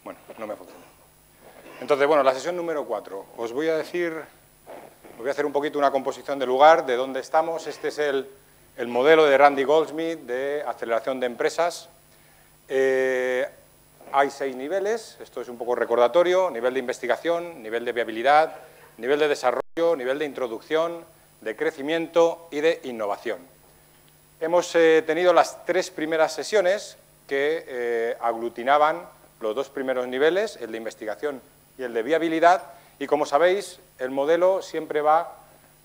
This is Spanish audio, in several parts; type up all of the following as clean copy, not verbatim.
Bueno, no me funciona. Entonces, bueno, la sesión número 4. Os voy a hacer un poquito una composición de lugar, de dónde estamos. Este es el modelo de Randy Goldsmith de aceleración de empresas. Hay 6 niveles, esto es un poco recordatorio: nivel de investigación, nivel de viabilidad, nivel de desarrollo, nivel de introducción, de crecimiento y de innovación. Hemos tenido las 3 primeras sesiones que aglutinaban los 2 primeros niveles, el de investigación y el de viabilidad, y como sabéis, el modelo siempre va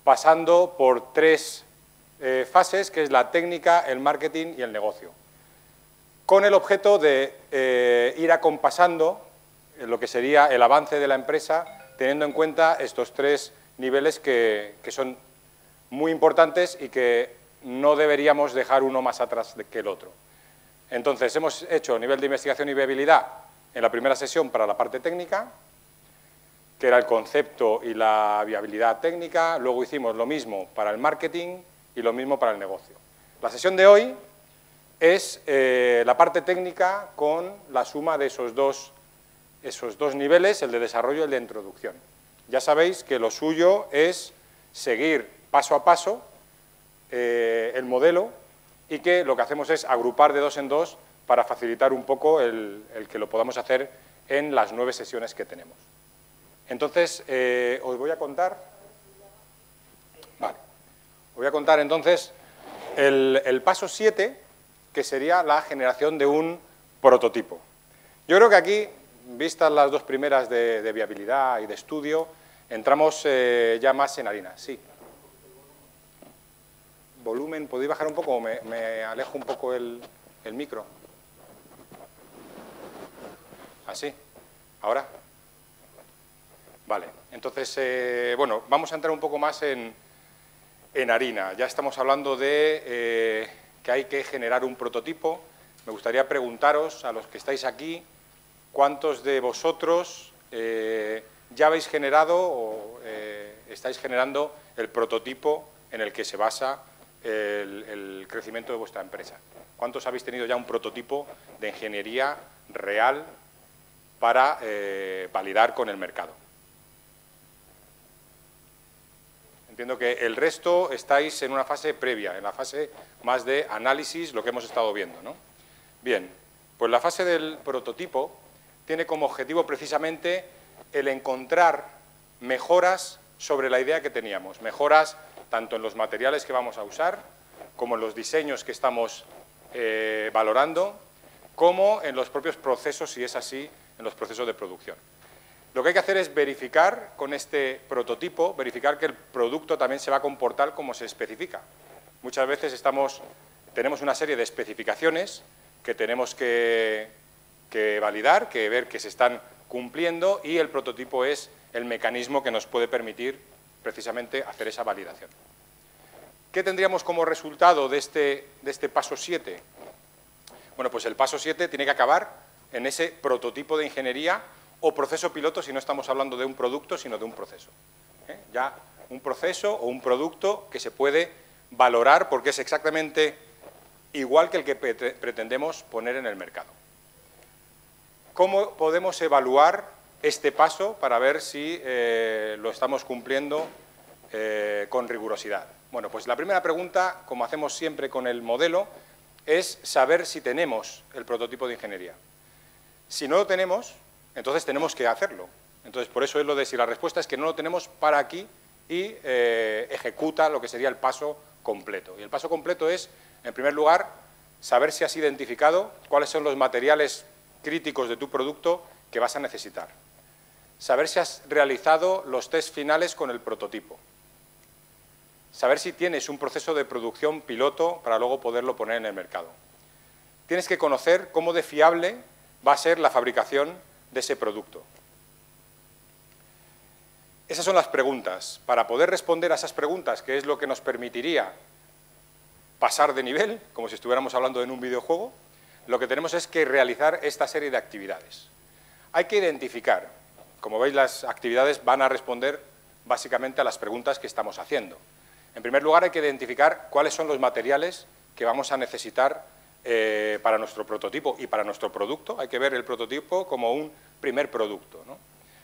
pasando por 3 fases, que es la técnica, el marketing y el negocio, con el objeto de ir acompasando lo que sería el avance de la empresa, teniendo en cuenta estos 3 niveles que son muy importantes y que no deberíamos dejar uno más atrás que el otro. Entonces, hemos hecho nivel de investigación y viabilidad en la primera sesión para la parte técnica, que era el concepto y la viabilidad técnica. Luego hicimos lo mismo para el marketing y lo mismo para el negocio. La sesión de hoy es la parte técnica con la suma de esos dos niveles, el de desarrollo y el de introducción. Ya sabéis que lo suyo es seguir paso a paso el modelo y que lo que hacemos es agrupar de 2 en 2 para facilitar un poco el que lo podamos hacer en las 9 sesiones que tenemos. Entonces, os voy a contar... Vale. Os voy a contar entonces el paso 7, que sería la generación de un prototipo. Yo creo que aquí, vistas las 2 primeras de viabilidad y de estudio, entramos ya más en harina. Sí. Volumen, ¿podéis bajar un poco o me alejo un poco el micro? ¿Así? ¿Ahora? Vale, entonces, bueno, vamos a entrar un poco más en harina. Ya estamos hablando de que hay que generar un prototipo. Me gustaría preguntaros, a los que estáis aquí, ¿cuántos de vosotros ya habéis generado o estáis generando el prototipo en el que se basa el crecimiento de vuestra empresa? ¿Cuántos habéis tenido ya un prototipo de ingeniería real para validar con el mercado? Entiendo que el resto estáis en una fase previa, en la fase más de análisis, lo que hemos estado viendo, ¿no? Bien, pues la fase del prototipo tiene como objetivo precisamente el encontrar mejoras sobre la idea que teníamos, mejoras tanto en los materiales que vamos a usar, como en los diseños que estamos valorando, como en los propios procesos, si es así, en los procesos de producción. Lo que hay que hacer es verificar con este prototipo, verificar que el producto también se va a comportar como se especifica. Muchas veces tenemos una serie de especificaciones que tenemos que validar, que ver que se están cumpliendo, y el prototipo es el mecanismo que nos puede permitir precisamente hacer esa validación. ¿Qué tendríamos como resultado de este paso 7? Bueno, pues el paso 7 tiene que acabar en ese prototipo de ingeniería o proceso piloto, si no estamos hablando de un producto, sino de un proceso. Ya un proceso o un producto que se puede valorar porque es exactamente igual que el que pretendemos poner en el mercado. ¿Cómo podemos evaluar este paso para ver si lo estamos cumpliendo con rigurosidad? Bueno, pues la primera pregunta, como hacemos siempre con el modelo, es saber si tenemos el prototipo de ingeniería. Si no lo tenemos, entonces tenemos que hacerlo. Entonces, por eso es lo de si la respuesta es que no lo tenemos, para aquí y ejecuta lo que sería el paso completo. Y el paso completo es, en primer lugar, saber si has identificado cuáles son los materiales críticos de tu producto que vas a necesitar. Saber si has realizado los test finales con el prototipo. Saber si tienes un proceso de producción piloto para luego poderlo poner en el mercado. Tienes que conocer cómo de fiable va a ser la fabricación de ese producto. Esas son las preguntas. Para poder responder a esas preguntas, que es lo que nos permitiría pasar de nivel, como si estuviéramos hablando en un videojuego, lo que tenemos es que realizar esta serie de actividades. Hay que identificar, como veis, las actividades van a responder básicamente a las preguntas que estamos haciendo. En primer lugar, hay que identificar cuáles son los materiales que vamos a necesitar para nuestro prototipo y para nuestro producto. Hay que ver el prototipo como un primer producto, ¿no?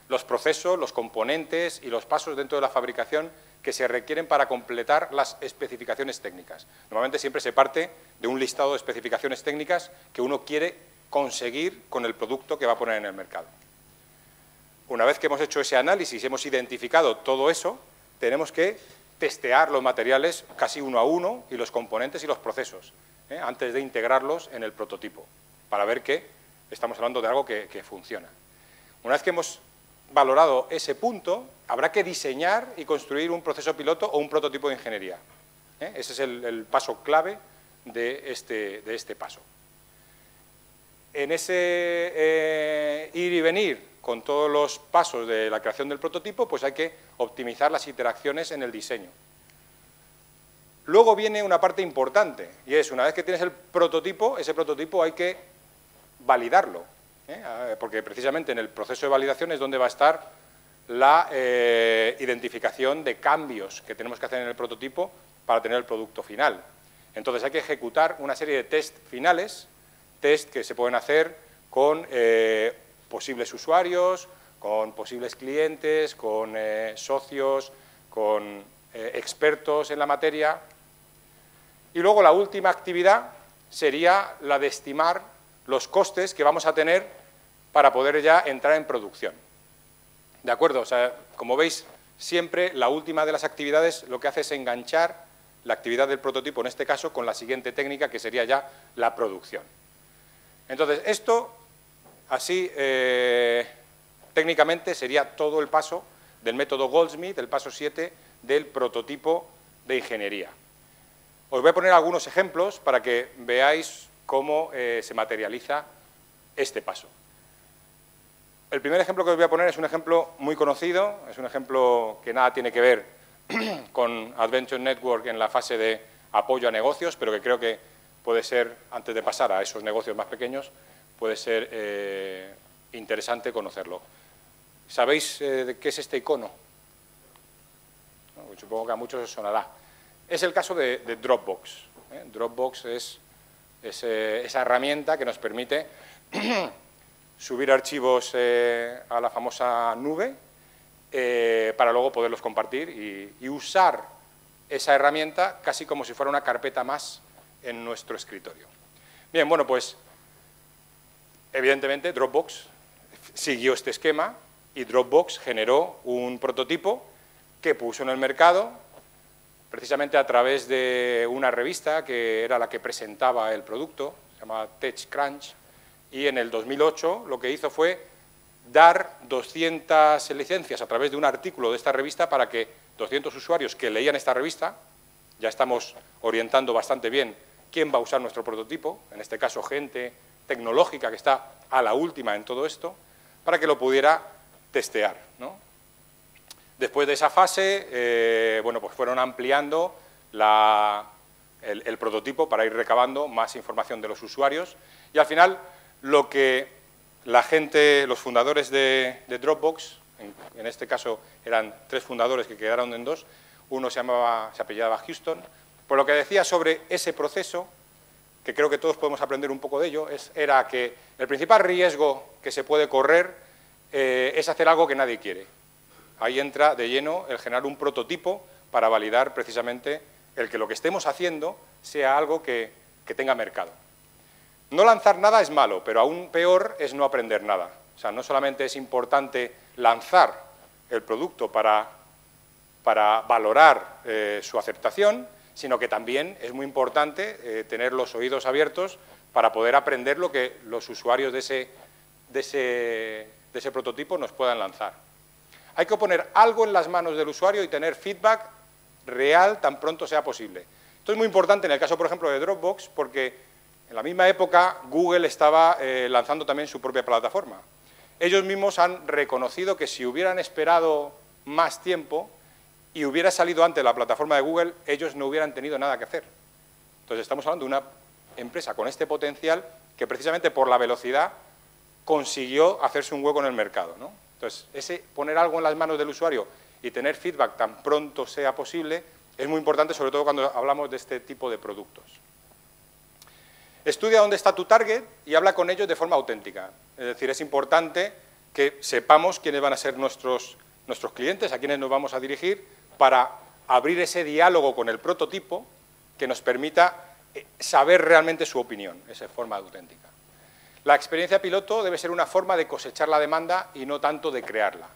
Los procesos, los componentes y los pasos dentro de la fabricación que se requieren para completar las especificaciones técnicas. Normalmente siempre se parte de un listado de especificaciones técnicas que uno quiere conseguir con el producto que va a poner en el mercado. Una vez que hemos hecho ese análisis y hemos identificado todo eso, tenemos que testear los materiales casi uno a uno y los componentes y los procesos, antes de integrarlos en el prototipo, para ver que estamos hablando de algo que funciona. Una vez que hemos valorado ese punto, habrá que diseñar y construir un proceso piloto o un prototipo de ingeniería. Ese es el paso clave de este paso. En ese ir y venir con todos los pasos de la creación del prototipo, pues hay que optimizar las interacciones en el diseño. Luego viene una parte importante, y es, una vez que tienes el prototipo, ese prototipo hay que validarlo, porque precisamente en el proceso de validación es donde va a estar la identificación de cambios que tenemos que hacer en el prototipo para tener el producto final. Entonces hay que ejecutar una serie de test finales, test que se pueden hacer con posibles usuarios, con posibles clientes, con socios, con expertos en la materia. Y luego la última actividad sería la de estimar los costes que vamos a tener para poder ya entrar en producción. ¿De acuerdo? O sea, como veis, siempre la última de las actividades lo que hace es enganchar la actividad del prototipo, en este caso, con la siguiente técnica, que sería ya la producción. Entonces, esto, así, técnicamente, sería todo el paso del método Goldsmith, el paso 7 del prototipo de ingeniería. Os voy a poner algunos ejemplos para que veáis cómo se materializa este paso. El primer ejemplo que os voy a poner es un ejemplo muy conocido, es un ejemplo que nada tiene que ver con Adventure Network en la fase de apoyo a negocios, pero que creo que puede ser, antes de pasar a esos negocios más pequeños, puede ser interesante conocerlo. ¿Sabéis de qué es este icono? Bueno, supongo que a muchos os sonará. Es el caso de Dropbox. Dropbox es esa herramienta que nos permite subir archivos a la famosa nube para luego poderlos compartir y usar esa herramienta casi como si fuera una carpeta más en nuestro escritorio. Bien, bueno, pues evidentemente Dropbox siguió este esquema y Dropbox generó un prototipo que puso en el mercado precisamente a través de una revista que era la que presentaba el producto, se llama TechCrunch, y en el 2008 lo que hizo fue dar 200 licencias a través de un artículo de esta revista para que 200 usuarios que leían esta revista, ya estamos orientando bastante bien quién va a usar nuestro prototipo, en este caso gente tecnológica que está a la última en todo esto, para que lo pudiera testear, ¿no? Después de esa fase, bueno, pues fueron ampliando el prototipo para ir recabando más información de los usuarios y al final lo que la gente, los fundadores de Dropbox, en este caso eran 3 fundadores que quedaron en 2, uno se apellidaba Houston, pues lo que decía sobre ese proceso, que creo que todos podemos aprender un poco de ello, era que el principal riesgo que se puede correr es hacer algo que nadie quiere. Ahí entra de lleno el generar un prototipo para validar precisamente el que lo que estemos haciendo sea algo que tenga mercado. No lanzar nada es malo, pero aún peor es no aprender nada. O sea, no solamente es importante lanzar el producto para valorar su aceptación, sino que también es muy importante tener los oídos abiertos para poder aprender lo que los usuarios de ese prototipo nos puedan lanzar. Hay que poner algo en las manos del usuario y tener feedback real tan pronto sea posible. Esto es muy importante en el caso, por ejemplo, de Dropbox, porque en la misma época Google estaba lanzando también su propia plataforma. Ellos mismos han reconocido que si hubieran esperado más tiempo y hubiera salido antes la plataforma de Google, ellos no hubieran tenido nada que hacer. Entonces estamos hablando de una empresa con este potencial que precisamente por la velocidad consiguió hacerse un hueco en el mercado, ¿no? Entonces, ese poner algo en las manos del usuario y tener feedback tan pronto sea posible es muy importante, sobre todo cuando hablamos de este tipo de productos. Estudia dónde está tu target y habla con ellos de forma auténtica. Es decir, es importante que sepamos quiénes van a ser nuestros clientes, a quiénes nos vamos a dirigir, para abrir ese diálogo con el prototipo que nos permita saber realmente su opinión, esa forma auténtica. La experiencia piloto debe ser una forma de cosechar la demanda y no tanto de crearla,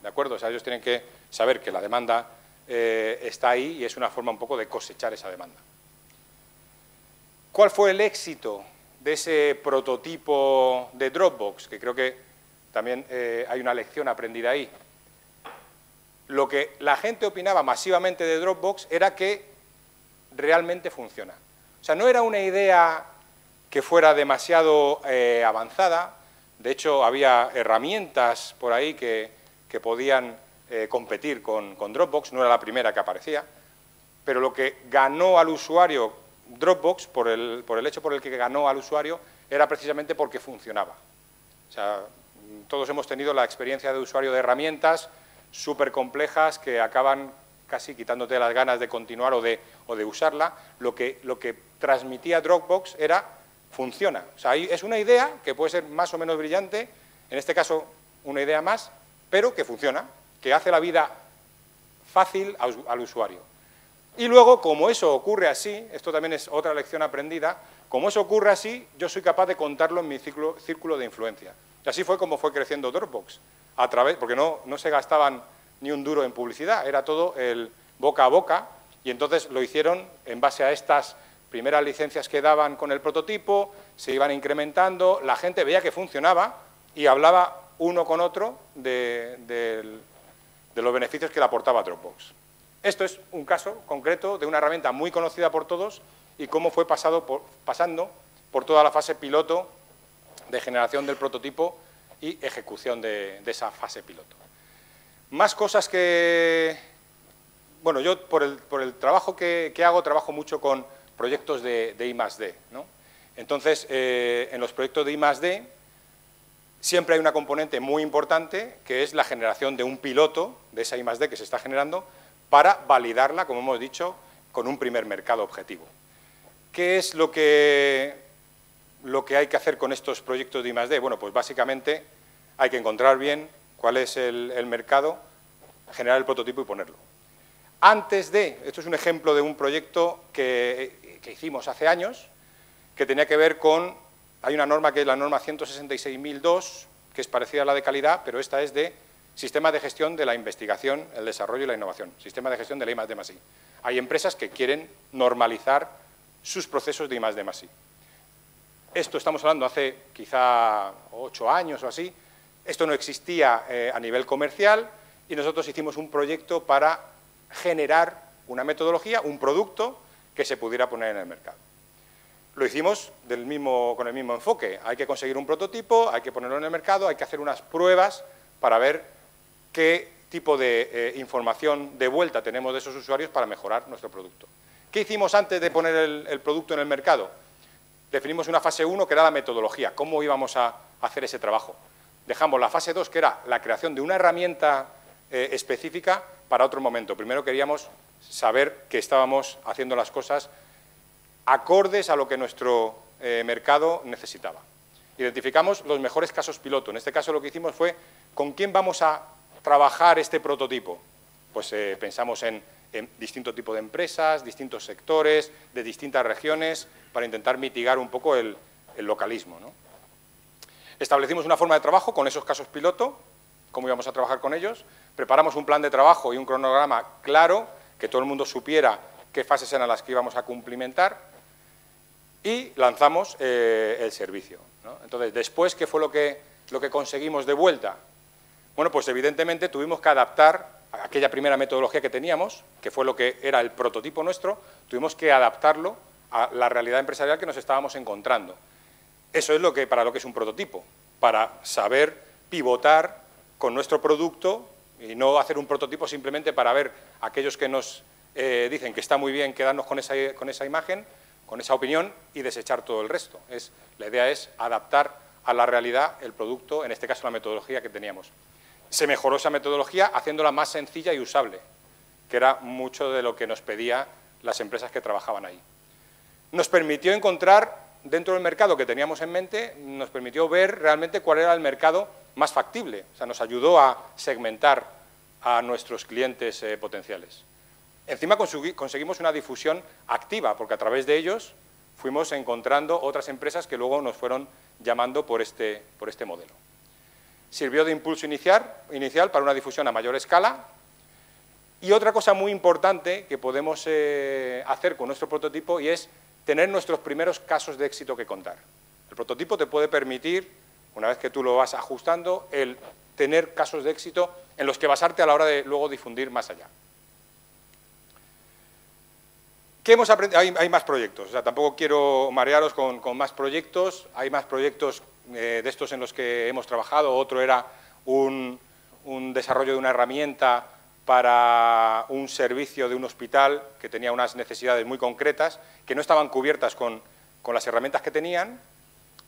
¿de acuerdo? O sea, ellos tienen que saber que la demanda está ahí y es una forma un poco de cosechar esa demanda. ¿Cuál fue el éxito de ese prototipo de Dropbox? Que creo que también hay una lección aprendida ahí. Lo que la gente opinaba masivamente de Dropbox era que realmente funciona. O sea, no era una idea que fuera demasiado avanzada. De hecho, había herramientas por ahí que podían competir con Dropbox, no era la primera que aparecía, pero lo que ganó al usuario Dropbox, por el hecho por el que ganó al usuario, era precisamente porque funcionaba. O sea, todos hemos tenido la experiencia de usuario de herramientas súper complejas que acaban casi quitándote las ganas de continuar o de usarla. Lo que transmitía Dropbox era, funciona. O sea, es una idea que puede ser más o menos brillante, en este caso una idea más, pero que funciona, que hace la vida fácil al usuario. Y luego, como eso ocurre así, esto también es otra lección aprendida, como eso ocurre así, yo soy capaz de contarlo en mi círculo de influencia. Y así fue como fue creciendo Dropbox, porque no se gastaban ni un duro en publicidad, era todo el boca a boca, y entonces lo hicieron en base a estas primeras licencias que daban con el prototipo, se iban incrementando, la gente veía que funcionaba y hablaba uno con otro de los beneficios que le aportaba Dropbox. Esto es un caso concreto de una herramienta muy conocida por todos y cómo fue pasando por toda la fase piloto de generación del prototipo y ejecución de esa fase piloto. Más cosas que... Bueno, yo por el trabajo que hago, trabajo mucho con proyectos de I+D, ¿no? Entonces, en los proyectos de I+D siempre hay una componente muy importante que es la generación de un piloto de esa I+D que se está generando para validarla, como hemos dicho, con un primer mercado objetivo. ¿Qué es lo que hay que hacer con estos proyectos de I+D? Bueno, pues básicamente hay que encontrar bien cuál es el mercado, generar el prototipo y ponerlo. Esto es un ejemplo de un proyecto que hicimos hace años, que tenía que ver con, hay una norma que es la norma 166.002, que es parecida a la de calidad, pero esta es de Sistema de Gestión de la Investigación, el Desarrollo y la Innovación, Sistema de Gestión de la I+D+I. Hay empresas que quieren normalizar sus procesos de I+D+I. Esto estamos hablando hace quizá 8 años o así. Esto no existía a nivel comercial y nosotros hicimos un proyecto para generar una metodología, un producto que se pudiera poner en el mercado. Lo hicimos con el mismo enfoque. Hay que conseguir un prototipo, hay que ponerlo en el mercado, hay que hacer unas pruebas para ver qué tipo de información de vuelta tenemos de esos usuarios para mejorar nuestro producto. ¿Qué hicimos antes de poner el producto en el mercado? Definimos una fase 1 que era la metodología, cómo íbamos a hacer ese trabajo. Dejamos la fase 2 que era la creación de una herramienta específica para otro momento. Primero queríamos saber que estábamos haciendo las cosas acordes a lo que nuestro mercado necesitaba. Identificamos los mejores casos piloto. En este caso lo que hicimos fue, ¿con quién vamos a trabajar este prototipo? Pues pensamos en distintos tipos de empresas, distintos sectores, de distintas regiones, para intentar mitigar un poco el localismo, ¿no? Establecimos una forma de trabajo con esos casos piloto, cómo íbamos a trabajar con ellos, preparamos un plan de trabajo y un cronograma claro, que todo el mundo supiera qué fases eran las que íbamos a cumplimentar, y lanzamos el servicio, ¿no? Entonces, después, ¿qué fue lo que conseguimos de vuelta? Bueno, pues evidentemente tuvimos que adaptar aquella primera metodología que teníamos, que fue lo que era el prototipo nuestro, tuvimos que adaptarlo a la realidad empresarial que nos estábamos encontrando. Eso es para lo que es un prototipo, para saber pivotar con nuestro producto y no hacer un prototipo simplemente para ver a aquellos que nos dicen que está muy bien quedarnos con esa imagen, con esa opinión y desechar todo el resto. La idea es adaptar a la realidad el producto, en este caso la metodología que teníamos. Se mejoró esa metodología haciéndola más sencilla y usable, que era mucho de lo que nos pedían las empresas que trabajaban ahí. Nos permitió encontrar dentro del mercado que teníamos en mente, nos permitió ver realmente cuál era el mercado más factible. O sea, nos ayudó a segmentar a nuestros clientes potenciales. Encima conseguimos una difusión activa, porque a través de ellos fuimos encontrando otras empresas que luego nos fueron llamando por este modelo. Sirvió de impulso inicial para una difusión a mayor escala. Y otra cosa muy importante que podemos hacer con nuestro prototipo y es tener nuestros primeros casos de éxito que contar. El prototipo te puede permitir, una vez que tú lo vas ajustando, el tener casos de éxito en los que basarte a la hora de luego difundir más allá. ¿Qué hemos aprendido? Hay más proyectos, o sea, tampoco quiero marearos con más proyectos. Hay más proyectos de estos en los que hemos trabajado. Otro era un desarrollo de una herramienta para un servicio de un hospital que tenía unas necesidades muy concretas, que no estaban cubiertas con las herramientas que tenían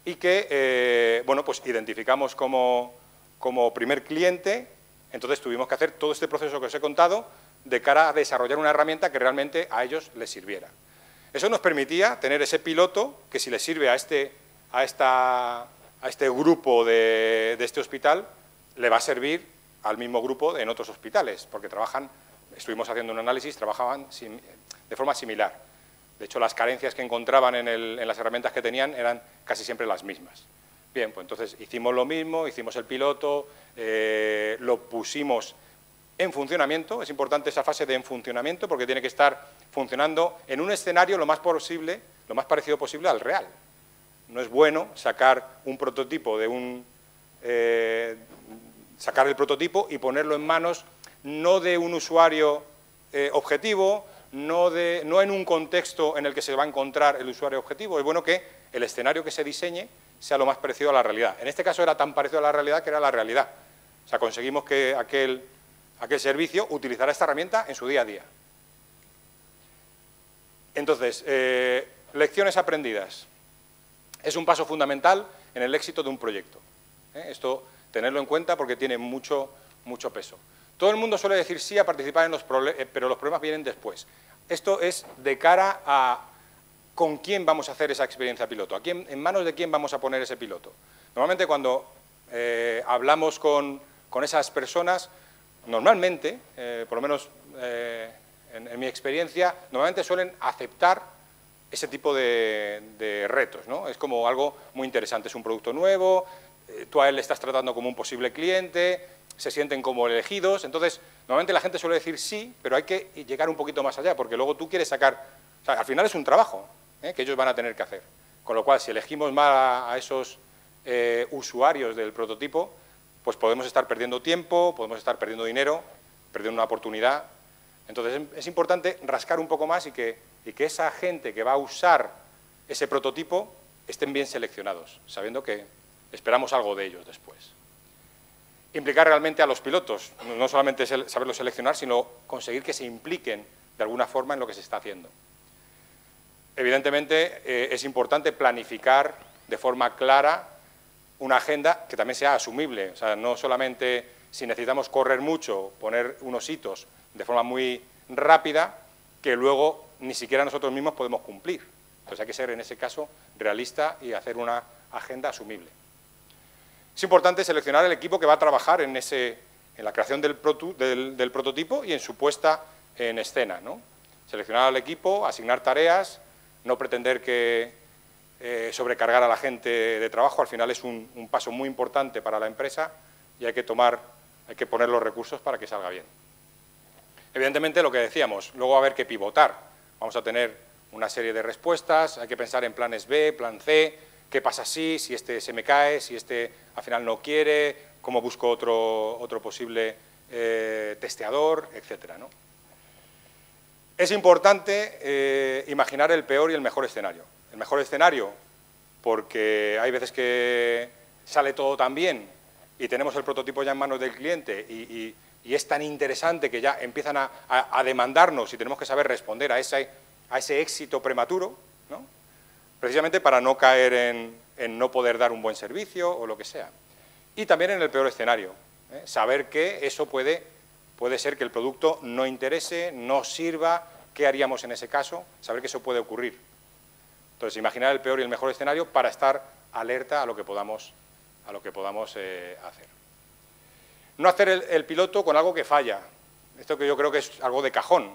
y que, bueno, pues identificamos como primer cliente. Entonces tuvimos que hacer todo este proceso que os he contado de cara a desarrollar una herramienta que realmente a ellos les sirviera. Eso nos permitía tener ese piloto que, si le sirve a este grupo de este hospital, le va a servir al mismo grupo en otros hospitales, porque estuvimos haciendo un análisis, trabajaban de forma similar. De hecho, las carencias que encontraban en las herramientas que tenían eran casi siempre las mismas. Bien, pues entonces hicimos lo mismo, hicimos el piloto, lo pusimos en funcionamiento. Es importante esa fase de en funcionamiento porque tiene que estar funcionando en un escenario lo más parecido posible al real. No es bueno sacar un prototipo sacar el prototipo y ponerlo en manos no de un usuario objetivo, no en un contexto en el que se va a encontrar el usuario objetivo. Es bueno que el escenario que se diseñe sea lo más parecido a la realidad. En este caso era tan parecido a la realidad que era la realidad. O sea, conseguimos que aquel servicio utilizara esta herramienta en su día a día. Entonces, lecciones aprendidas. Es un paso fundamental en el éxito de un proyecto. Esto, tenerlo en cuenta porque tiene mucho peso. Todo el mundo suele decir sí a participar en los problemas, pero los problemas vienen después. Esto es de cara a con quién vamos a hacer esa experiencia piloto, en manos de quién vamos a poner ese piloto. Normalmente cuando hablamos con esas personas, normalmente, por lo menos en mi experiencia, normalmente suelen aceptar ese tipo de retos, ¿no? Es como algo muy interesante, es un producto nuevo, tú a él le estás tratando como un posible cliente, se sienten como elegidos. Entonces, normalmente la gente suele decir sí, pero hay que llegar un poquito más allá, porque luego tú quieres sacar... O sea, al final es un trabajo que ellos van a tener que hacer. Con lo cual, si elegimos mal a esos usuarios del prototipo, pues podemos estar perdiendo tiempo, podemos estar perdiendo dinero, perdiendo una oportunidad. Entonces, es importante rascar un poco más y que esa gente que va a usar ese prototipo estén bien seleccionados, sabiendo que esperamos algo de ellos después. Implicar realmente a los pilotos, no solamente saberlos seleccionar, sino conseguir que se impliquen de alguna forma en lo que se está haciendo. Evidentemente, es importante planificar de forma clara una agenda que también sea asumible. O sea, no solamente si necesitamos correr mucho, poner unos hitos de forma muy rápida, que luego ni siquiera nosotros mismos podemos cumplir. Entonces hay que ser, en ese caso, realista y hacer una agenda asumible. Es importante seleccionar el equipo que va a trabajar en la creación del prototipo y en su puesta en escena, ¿no? Seleccionar al equipo, asignar tareas, no pretender que sobrecargar a la gente de trabajo. Al final es un paso muy importante para la empresa y hay que poner los recursos para que salga bien. Evidentemente, lo que decíamos, luego va a haber que pivotar. Vamos a tener una serie de respuestas, hay que pensar en planes B, plan C, qué pasa si este se me cae, si este al final no quiere, cómo busco otro posible testeador, etcétera, ¿no? Es importante imaginar el peor y el mejor escenario. El mejor escenario, porque hay veces que sale todo tan bien y tenemos el prototipo ya en manos del cliente y es tan interesante que ya empiezan a demandarnos y tenemos que saber responder a ese éxito prematuro, ¿no? Precisamente para no caer en no poder dar un buen servicio o lo que sea. Y también en el peor escenario, saber que eso puede ser que el producto no interese, no sirva, ¿qué haríamos en ese caso? Saber que eso puede ocurrir. Entonces, imaginar el peor y el mejor escenario para estar alerta a lo que podamos hacer. No hacer el piloto con algo que falla. Esto que yo creo que es algo de cajón.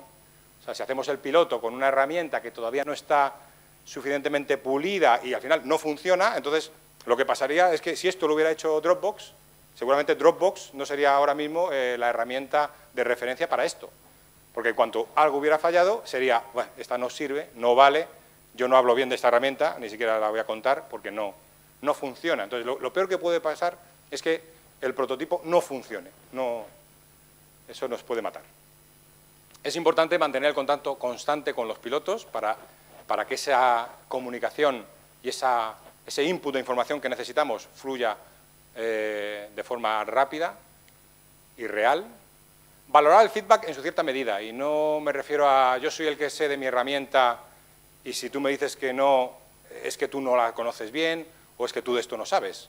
O sea, si hacemos el piloto con una herramienta que todavía no está suficientemente pulida y al final no funciona, entonces lo que pasaría es que si esto lo hubiera hecho Dropbox, seguramente Dropbox no sería ahora mismo la herramienta de referencia para esto. Porque en cuanto algo hubiera fallado, sería, bueno, esta no sirve, no vale, yo no hablo bien de esta herramienta, ni siquiera la voy a contar porque no funciona. Entonces, lo peor que puede pasar es que el prototipo no funcione. Eso nos puede matar. Es importante mantener el contacto constante con los pilotos para que esa comunicación y ese input de información que necesitamos fluya de forma rápida y real. Valorar el feedback en su cierta medida, y no me refiero a yo soy el que sé de mi herramienta y si tú me dices que no, es que tú no la conoces bien o es que tú de esto no sabes.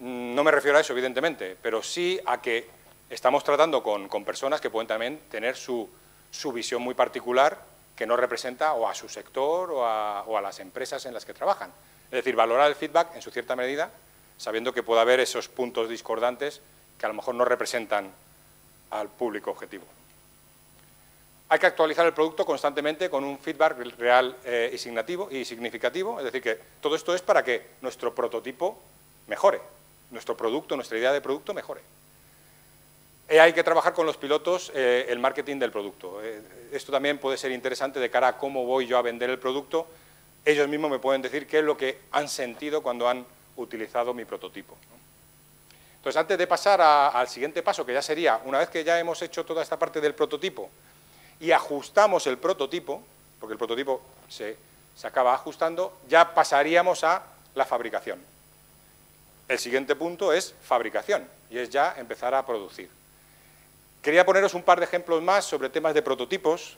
No me refiero a eso, evidentemente, pero sí a que estamos tratando con personas que pueden también tener su visión muy particular que no representa o a su sector o a las empresas en las que trabajan. Es decir, valorar el feedback en su cierta medida, sabiendo que puede haber esos puntos discordantes que a lo mejor no representan al público objetivo. Hay que actualizar el producto constantemente con un feedback real y significativo, es decir, que todo esto es para que nuestro prototipo mejore, nuestro producto, nuestra idea de producto mejore. Hay que trabajar con los pilotos el marketing del producto. Esto también puede ser interesante de cara a cómo voy yo a vender el producto. Ellos mismos me pueden decir qué es lo que han sentido cuando han utilizado mi prototipo. Entonces, antes de pasar al siguiente paso, que ya sería, una vez que ya hemos hecho toda esta parte del prototipo y ajustamos el prototipo, porque el prototipo se acaba ajustando, ya pasaríamos a la fabricación. El siguiente punto es fabricación, y es ya empezar a producir. Quería poneros un par de ejemplos más sobre temas de prototipos,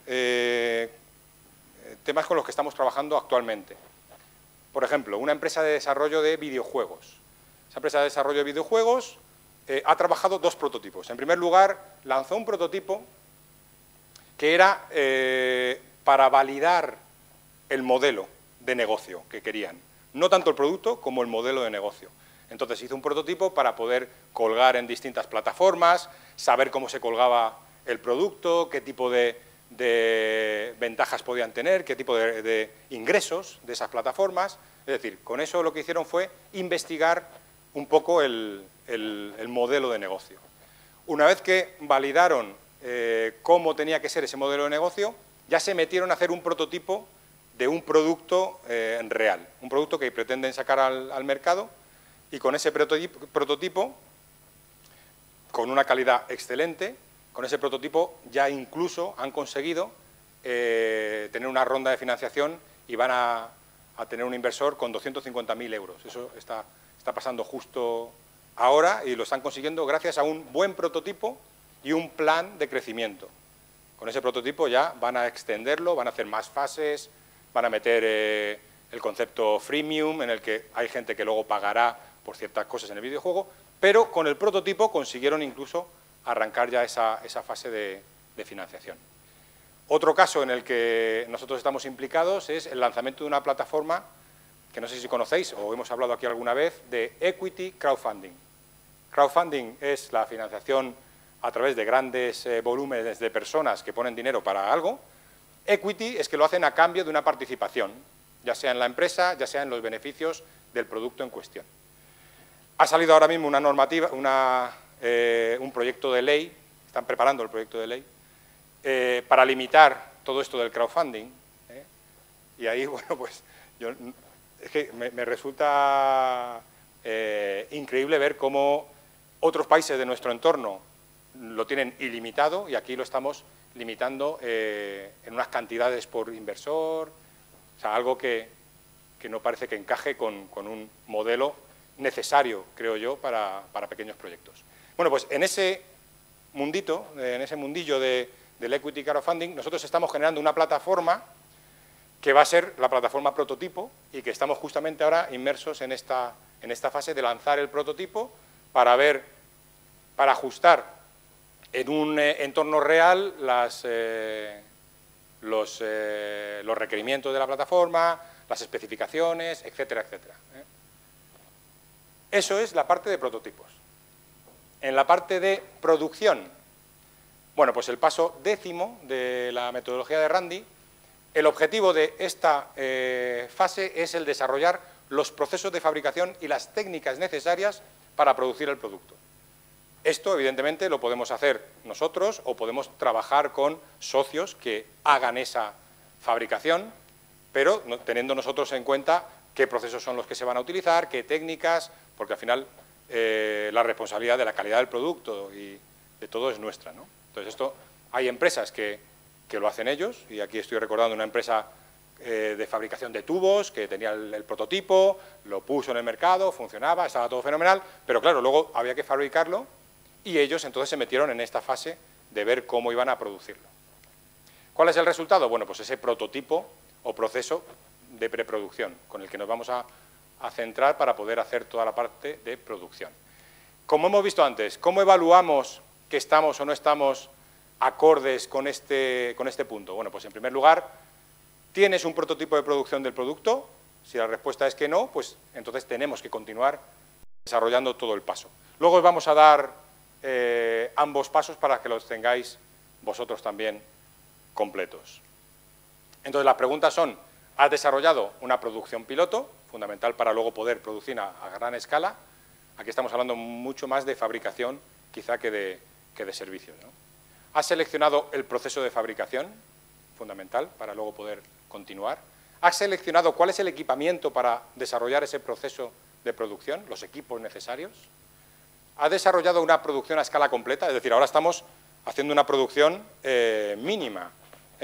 temas con los que estamos trabajando actualmente. Por ejemplo, una empresa de desarrollo de videojuegos. Esa empresa de desarrollo de videojuegos ha trabajado dos prototipos. En primer lugar, lanzó un prototipo que era para validar el modelo de negocio que querían. No tanto el producto como el modelo de negocio. Entonces hizo un prototipo para poder colgar en distintas plataformas, saber cómo se colgaba el producto, qué tipo de ventajas podían tener, qué tipo de ingresos de esas plataformas. Es decir, con eso lo que hicieron fue investigar un poco el modelo de negocio. Una vez que validaron cómo tenía que ser ese modelo de negocio, ya se metieron a hacer un prototipo de un producto real, un producto que pretenden sacar al mercado, y con ese prototipo, con una calidad excelente, con ese prototipo ya incluso han conseguido tener una ronda de financiación y van a tener un inversor con 250.000 euros. Eso está pasando justo ahora y lo están consiguiendo gracias a un buen prototipo y un plan de crecimiento. Con ese prototipo ya van a extenderlo, van a hacer más fases, van a meter el concepto freemium, en el que hay gente que luego pagará por ciertas cosas en el videojuego, pero con el prototipo consiguieron incluso arrancar ya esa fase de financiación. Otro caso en el que nosotros estamos implicados es el lanzamiento de una plataforma que no sé si conocéis o hemos hablado aquí alguna vez, de equity crowdfunding. Crowdfunding es la financiación a través de grandes volúmenes de personas que ponen dinero para algo. Equity es que lo hacen a cambio de una participación, ya sea en la empresa, ya sea en los beneficios del producto en cuestión. Ha salido ahora mismo una normativa, un proyecto de ley, están preparando el proyecto de ley, para limitar todo esto del crowdfunding. Y ahí, bueno, pues es que me resulta increíble ver cómo otros países de nuestro entorno lo tienen ilimitado y aquí lo estamos limitando en unas cantidades por inversor, o sea, algo que no parece que encaje con un modelo necesario, creo yo, para pequeños proyectos. Bueno, pues en ese mundito, en ese mundillo del equity crowdfunding, nosotros estamos generando una plataforma que va a ser la plataforma prototipo y que estamos justamente ahora inmersos en esta fase de lanzar el prototipo para ajustar en un entorno real los requerimientos de la plataforma, las especificaciones, etcétera, etcétera. Eso es la parte de prototipos. En la parte de producción, bueno, pues el paso 10º de la metodología de Randy, el objetivo de esta fase es el desarrollar los procesos de fabricación y las técnicas necesarias para producir el producto. Esto, evidentemente, lo podemos hacer nosotros o podemos trabajar con socios que hagan esa fabricación, pero teniendo nosotros en cuenta qué procesos son los que se van a utilizar, qué técnicas, porque al final la responsabilidad de la calidad del producto y de todo es nuestra, ¿no? Entonces, hay empresas que lo hacen ellos, y aquí estoy recordando una empresa de fabricación de tubos, que tenía el prototipo, lo puso en el mercado, funcionaba, estaba todo fenomenal, pero claro, luego había que fabricarlo y ellos entonces se metieron en esta fase de ver cómo iban a producirlo. ¿Cuál es el resultado? Bueno, pues ese prototipo o proceso de preproducción con el que nos vamos a centrar para poder hacer toda la parte de producción. Como hemos visto antes, ¿cómo evaluamos que estamos o no estamos acordes con este punto? Bueno, pues en primer lugar, ¿tienes un prototipo de producción del producto? Si la respuesta es que no, pues entonces tenemos que continuar desarrollando todo el paso. Luego os vamos a dar ambos pasos para que los tengáis vosotros también completos. Entonces las preguntas son, ¿has desarrollado una producción piloto? Fundamental para luego poder producir a gran escala. Aquí estamos hablando mucho más de fabricación quizá que de servicios, ¿no? ¿Has seleccionado el proceso de fabricación? Fundamental para luego poder continuar. ¿Has seleccionado cuál es el equipamiento para desarrollar ese proceso de producción, los equipos necesarios? ¿Has desarrollado una producción a escala completa? Es decir, ahora estamos haciendo una producción mínima,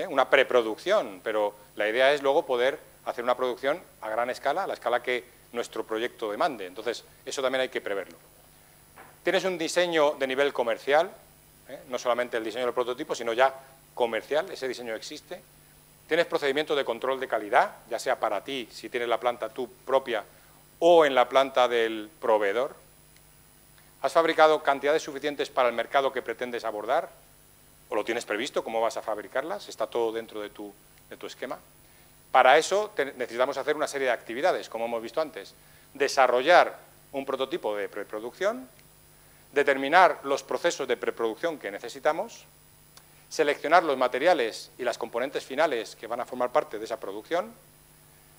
una preproducción, pero la idea es luego poder hacer una producción a gran escala, a la escala que nuestro proyecto demande. Entonces, eso también hay que preverlo. ¿Tienes un diseño de nivel comercial? No solamente el diseño del prototipo, sino ya comercial, ese diseño existe. ¿Tienes procedimientos de control de calidad, ya sea para ti, si tienes la planta tú propia, o en la planta del proveedor? ¿Has fabricado cantidades suficientes para el mercado que pretendes abordar? ¿O lo tienes previsto? ¿Cómo vas a fabricarlas? ¿Está todo dentro de tu esquema? Para eso necesitamos hacer una serie de actividades, como hemos visto antes. Desarrollar un prototipo de preproducción, determinar los procesos de preproducción que necesitamos, seleccionar los materiales y las componentes finales que van a formar parte de esa producción,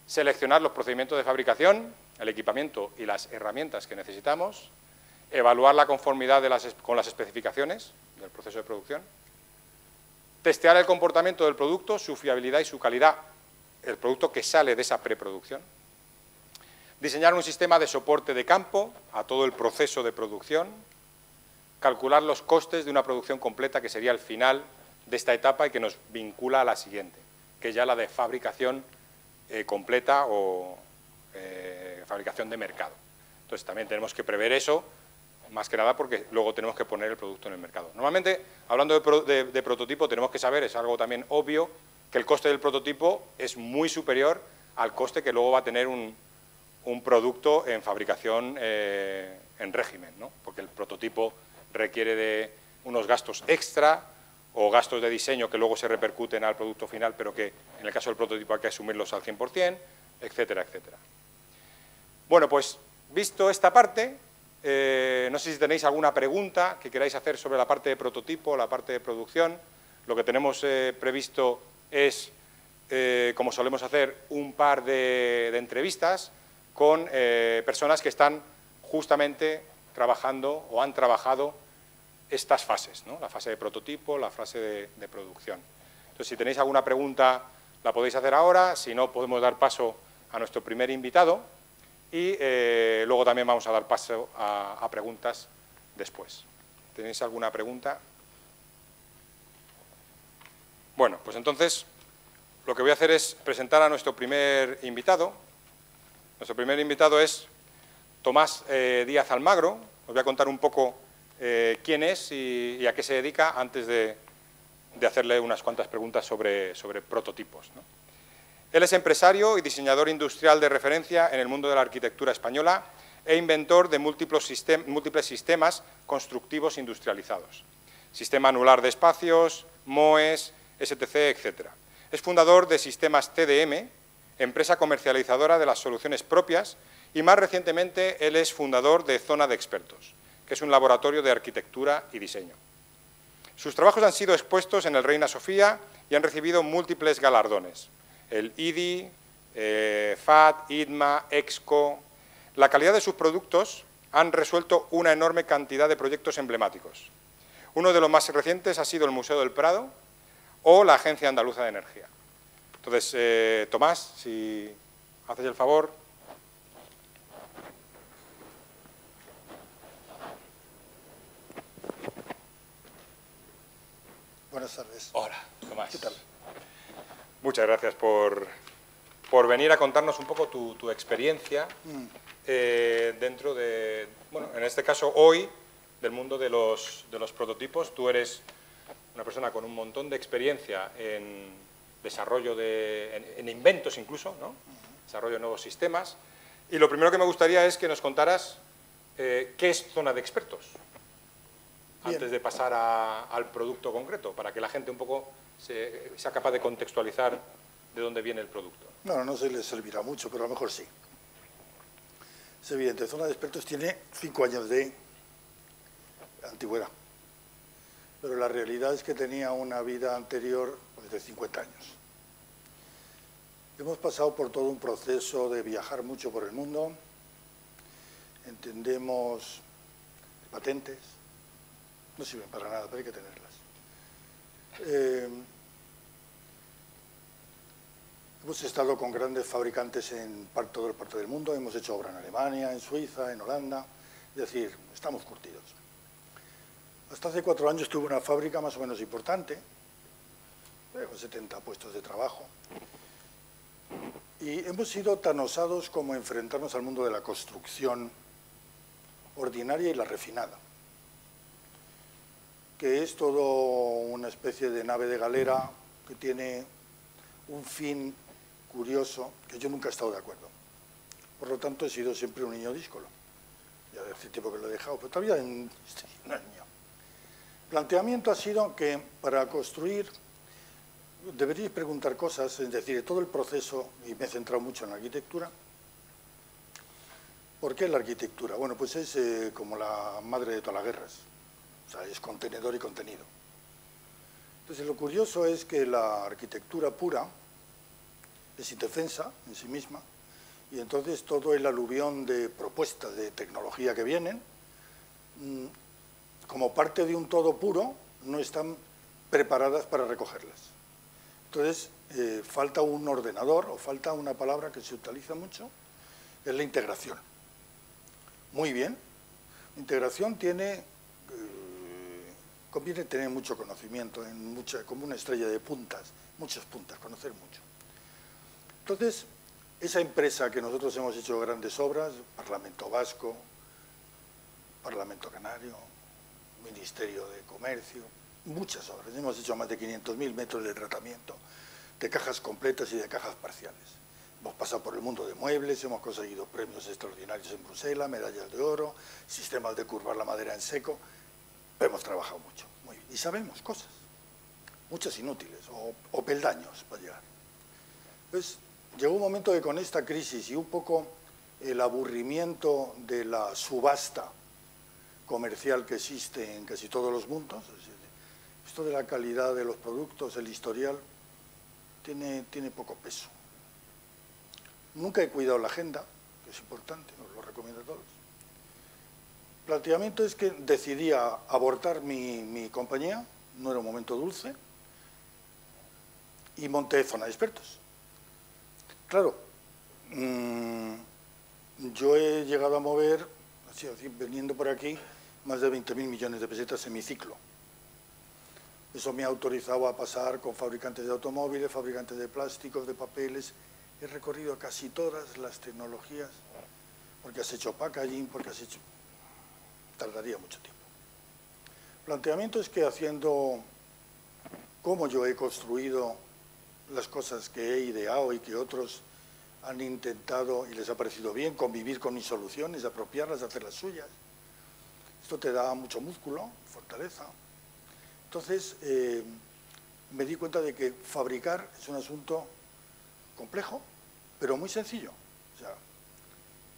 seleccionar los procedimientos de fabricación, el equipamiento y las herramientas que necesitamos, evaluar la conformidad con las especificaciones del proceso de producción, testear el comportamiento del producto, su fiabilidad y su calidad, el producto que sale de esa preproducción, diseñar un sistema de soporte de campo a todo el proceso de producción, calcular los costes de una producción completa, que sería el final de esta etapa y que nos vincula a la siguiente, que es ya la de fabricación completa o fabricación de mercado. Entonces también tenemos que prever eso, más que nada porque luego tenemos que poner el producto en el mercado. Normalmente, hablando de prototipo, tenemos que saber, es algo también obvio, que el coste del prototipo es muy superior al coste que luego va a tener un producto en fabricación en régimen, ¿no? Porque el prototipo requiere de unos gastos extra o gastos de diseño que luego se repercuten al producto final, pero que en el caso del prototipo hay que asumirlos al 100%, etcétera, etcétera. Bueno, pues visto esta parte, no sé si tenéis alguna pregunta que queráis hacer sobre la parte de prototipo, la parte de producción. Lo que tenemos previsto es, como solemos hacer, un par de entrevistas con personas que están justamente trabajando o han trabajado estas fases, ¿no? La fase de prototipo, la fase de producción. Entonces, si tenéis alguna pregunta, la podéis hacer ahora, si no, podemos dar paso a nuestro primer invitado y luego también vamos a dar paso a preguntas después. ¿Tenéis alguna pregunta? Bueno, pues entonces lo que voy a hacer es presentar a nuestro primer invitado. Nuestro primer invitado es Tomás Díaz Almagro. Os voy a contar un poco quién es y a qué se dedica antes de hacerle unas cuantas preguntas sobre prototipos, ¿no? Él es empresario y diseñador industrial de referencia en el mundo de la arquitectura española e inventor de múltiples sistemas constructivos industrializados. Sistema anular de espacios, MOES, STC, etc. Es fundador de Sistemas TDM, empresa comercializadora de las soluciones propias, y más recientemente él es fundador de Zona de Expertos, que es un laboratorio de arquitectura y diseño. Sus trabajos han sido expuestos en el Reina Sofía y han recibido múltiples galardones, el IDI, FAT, ITMA, EXCO. La calidad de sus productos han resuelto una enorme cantidad de proyectos emblemáticos. Uno de los más recientes ha sido el Museo del Prado o la Agencia Andaluza de Energía. Entonces, Tomás, si haces el favor. Buenas tardes. Hola, Tomás. ¿Qué tal? Muchas gracias por venir a contarnos un poco tu experiencia dentro de, bueno, en este caso hoy, del mundo de los prototipos. Tú eres una persona con un montón de experiencia en desarrollo en inventos incluso, ¿no? Desarrollo de nuevos sistemas. Y lo primero que me gustaría es que nos contaras qué es Zona de Expertos. Bien. Antes de pasar al producto concreto, para que la gente un poco sea capaz de contextualizar de dónde viene el producto. No se les servirá mucho, pero a lo mejor sí. Es evidente, Zona de Expertos tiene 5 años de antigüedad, pero la realidad es que tenía una vida anterior de 50 años. Hemos pasado por todo un proceso de viajar mucho por el mundo, entendemos patentes, no sirven para nada, pero hay que tenerlas. Hemos estado con grandes fabricantes en toda la parte del mundo, hemos hecho obra en Alemania, en Suiza, en Holanda, es decir, estamos curtidos. Hasta hace 4 años tuve una fábrica más o menos importante, con 70 puestos de trabajo, y hemos sido tan osados como enfrentarnos al mundo de la construcción ordinaria y la refinada, que es todo una especie de nave de galera que tiene un fin curioso, que yo nunca he estado de acuerdo. Por lo tanto, he sido siempre un niño díscolo. Ya hace tiempo que lo he dejado, pero todavía no es niño. El planteamiento ha sido que para construir deberíais preguntar cosas, es decir, todo el proceso, y me he centrado mucho en la arquitectura. ¿Por qué la arquitectura? Bueno, pues es como la madre de todas las guerras. O sea, es contenedor y contenido. Entonces, lo curioso es que la arquitectura pura es indefensa en sí misma, y entonces todo el aluvión de propuestas de tecnología que vienen, como parte de un todo puro, no están preparadas para recogerlas. Entonces, falta un ordenador, o falta una palabra que se utiliza mucho, es la integración. Muy bien, integración conviene tener mucho conocimiento, como una estrella de puntas, muchas puntas, conocer mucho. Entonces, esa empresa que nosotros hemos hecho grandes obras, Parlamento Vasco, Parlamento Canario, Ministerio de Comercio, muchas obras, hemos hecho más de 500.000 metros de tratamiento, de cajas completas y de cajas parciales. Hemos pasado por el mundo de muebles, hemos conseguido premios extraordinarios en Bruselas, medallas de oro, sistemas de curvar la madera en seco. Hemos trabajado mucho, muy bien, y sabemos cosas, muchas inútiles, o peldaños para llegar. Entonces, llegó un momento que con esta crisis y un poco el aburrimiento de la subasta comercial que existe en casi todos los mundos, es decir, esto de la calidad de los productos, el historial, tiene poco peso. Nunca he cuidado la agenda, que es importante, os lo recomiendo a todos. El planteamiento es que decidí abortar mi compañía, no era un momento dulce, y monté Zona de Expertos. Claro, yo he llegado a mover, así, veniendo por aquí, más de 20.000 millones de pesetas en mi ciclo. Eso me ha autorizado a pasar con fabricantes de automóviles, fabricantes de plásticos, de papeles. He recorrido casi todas las tecnologías, porque has hecho packaging, porque has hecho... Tardaría mucho tiempo. El planteamiento es que haciendo como yo he construido las cosas que he ideado y que otros han intentado y les ha parecido bien, convivir con mis soluciones, apropiarlas, hacer las suyas. Esto te da mucho músculo, fortaleza. Entonces, me di cuenta de que fabricar es un asunto complejo, pero muy sencillo. O sea,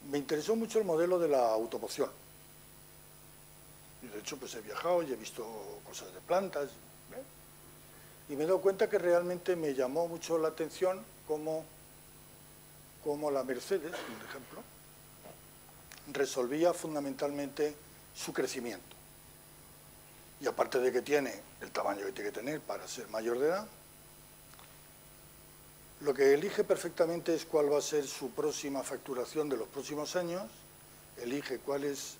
me interesó mucho el modelo de la automoción. Y de hecho, pues he viajado y he visto cosas de plantas, y me he dado cuenta que realmente me llamó mucho la atención como la Mercedes, por ejemplo, resolvía fundamentalmente su crecimiento. Y aparte de que tiene el tamaño que tiene que tener para ser mayor de edad, lo que elige perfectamente es cuál va a ser su próxima facturación de los próximos años, elige cuál es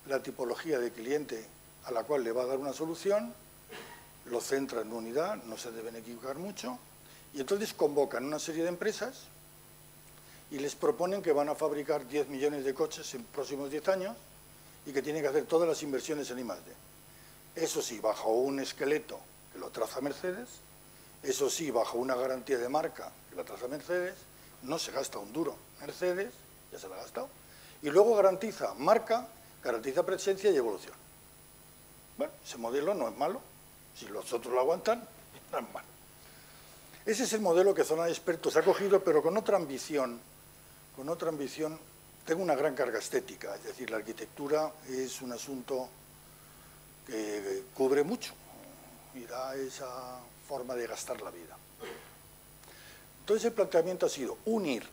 la tipología de cliente a la cual le va a dar una solución, lo centra en unidad, no se deben equivocar mucho, y entonces convocan una serie de empresas y les proponen que van a fabricar 10 millones de coches en próximos 10 años y que tienen que hacer todas las inversiones en I+D. Eso sí, bajo un esqueleto que lo traza Mercedes, eso sí, bajo una garantía de marca que la traza Mercedes, no se gasta un duro Mercedes, ya se la ha gastado, y luego garantiza marca, garantiza presencia y evolución. Bueno, ese modelo no es malo, si los otros lo aguantan, no es malo. Ese es el modelo que Zona de Expertos ha cogido, pero con otra ambición. Tengo una gran carga estética, es decir, la arquitectura es un asunto que cubre mucho y da esa forma de gastar la vida. Entonces el planteamiento ha sido unir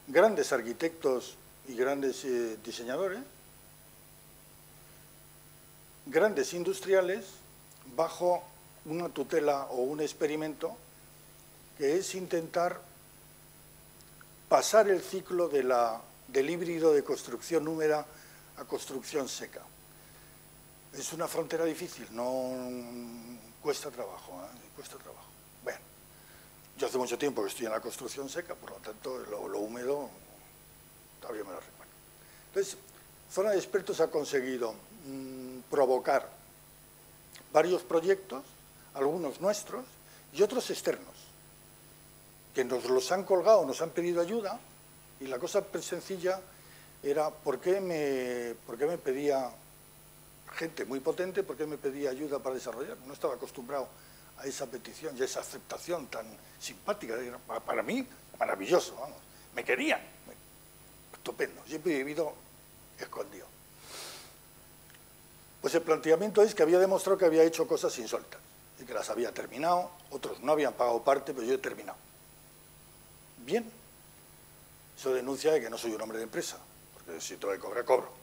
grandes arquitectos y grandes diseñadores, grandes industriales, bajo una tutela o un experimento que es intentar pasar el ciclo del híbrido de construcción húmeda a construcción seca. Es una frontera difícil, no cuesta trabajo, cuesta trabajo. Bueno, yo hace mucho tiempo que estoy en la construcción seca, por lo tanto lo húmedo todavía me lo recuerdo. Entonces, Zona de Expertos ha conseguido provocar varios proyectos, algunos nuestros y otros externos, que nos los han colgado, nos han pedido ayuda, y la cosa sencilla era ¿por qué me pedía gente muy potente, por qué me pedía ayuda para desarrollar? No estaba acostumbrado a esa petición y a esa aceptación tan simpática. Para mí, maravilloso, vamos. Me querían, estupendo. Siempre he vivido escondido. Pues el planteamiento es que había demostrado que había hecho cosas insólitas y que las había terminado, otros no habían pagado parte, pero yo he terminado. Bien, eso denuncia de que no soy un hombre de empresa, porque si tengo que cobrar, cobro.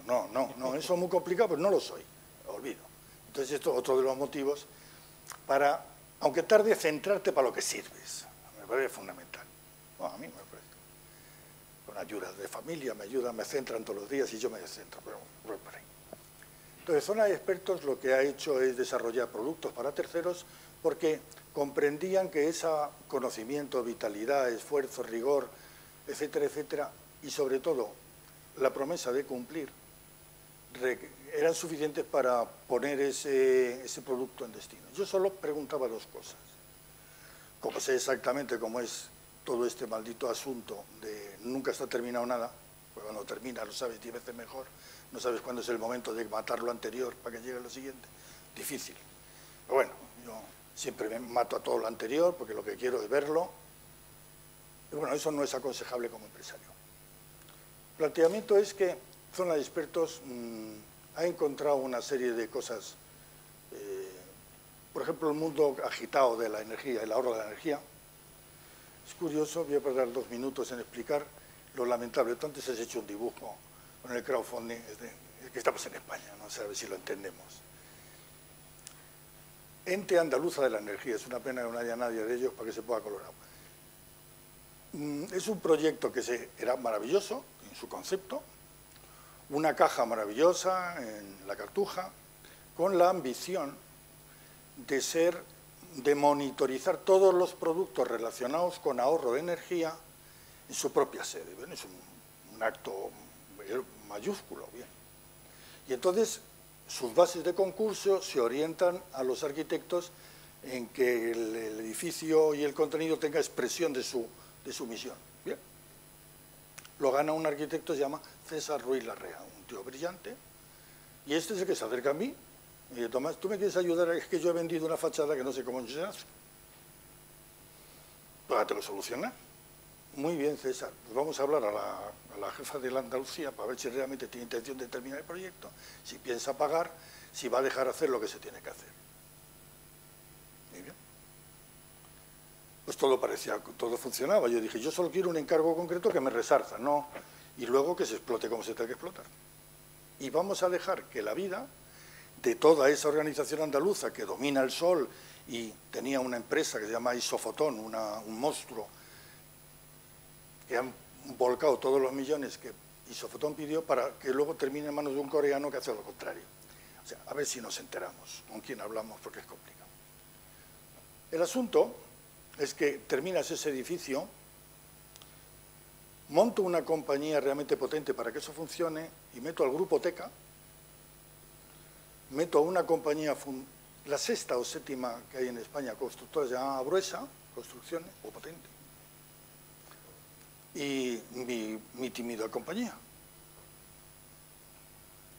No, eso es muy complicado, pero no lo soy, lo olvido. Entonces esto es otro de los motivos para, aunque tarde, centrarte para lo que sirves. Me parece fundamental. Bueno, a mí me parece. Con ayuda de familia, me centran todos los días y yo me descentro, pero voy por ahí. Entonces, Zona de Expertos lo que ha hecho es desarrollar productos para terceros porque comprendían que ese conocimiento, vitalidad, esfuerzo, rigor, etcétera, etcétera, y sobre todo la promesa de cumplir, eran suficientes para poner ese producto en destino. Yo solo preguntaba dos cosas. Como sé exactamente cómo es todo este maldito asunto de nunca está terminado nada, pues cuando termina lo sabes 10 veces mejor, no sabes cuándo es el momento de matar lo anterior para que llegue lo siguiente, difícil. Pero bueno, yo siempre me mato a todo lo anterior porque lo que quiero es verlo, pero bueno, eso no es aconsejable como empresario. El planteamiento es que Zona de Expertos ha encontrado una serie de cosas, por ejemplo, el mundo agitado de la energía, el ahorro de la energía. Es curioso, voy a perder 2 minutos en explicar lo lamentable. Tú antes has hecho un dibujo con el crowdfunding, es que estamos en España, no sé a ver si lo entendemos. Ente Andaluza de la Energía, es una pena que no haya nadie de ellos para que se pueda colorar. Es un proyecto que era maravilloso en su concepto, una caja maravillosa en la Cartuja, con la ambición de monitorizar todos los productos relacionados con ahorro de energía en su propia sede. Bueno, es un acto mayúsculo, bien. Y entonces sus bases de concurso se orientan a los arquitectos en que el edificio y el contenido tenga expresión de su misión. Bien. Lo gana un arquitecto, se llama César Ruiz Larrea, un tío brillante, y este es el que se acerca a mí y dice: Tomás, ¿tú me quieres ayudar? Es que yo he vendido una fachada que no sé cómo se hace. Pues la tengo que solucionar. Muy bien, César. Pues vamos a hablar a la jefa de la Andalucía para ver si realmente tiene intención de terminar el proyecto, si piensa pagar, si va a dejar hacer lo que se tiene que hacer. Muy bien. Pues todo funcionaba. Yo dije, yo solo quiero un encargo concreto que me resarza, ¿no? Y luego que se explote como se tenga que explotar. Y vamos a dejar que la vida de toda esa organización andaluza que domina el sol y tenía una empresa que se llama Isofotón, un monstruo, que han volcado todos los millones que Isofotón pidió para que luego termine en manos de un coreano que hace lo contrario. O sea, a ver si nos enteramos con quién hablamos, porque es complicado. El asunto es que terminas ese edificio, monto una compañía realmente potente para que eso funcione y meto al grupo Teca, meto a una compañía, la sexta o séptima que hay en España, constructora, se llama Bruesa, Construcciones, o Potente, y mi tímida compañía.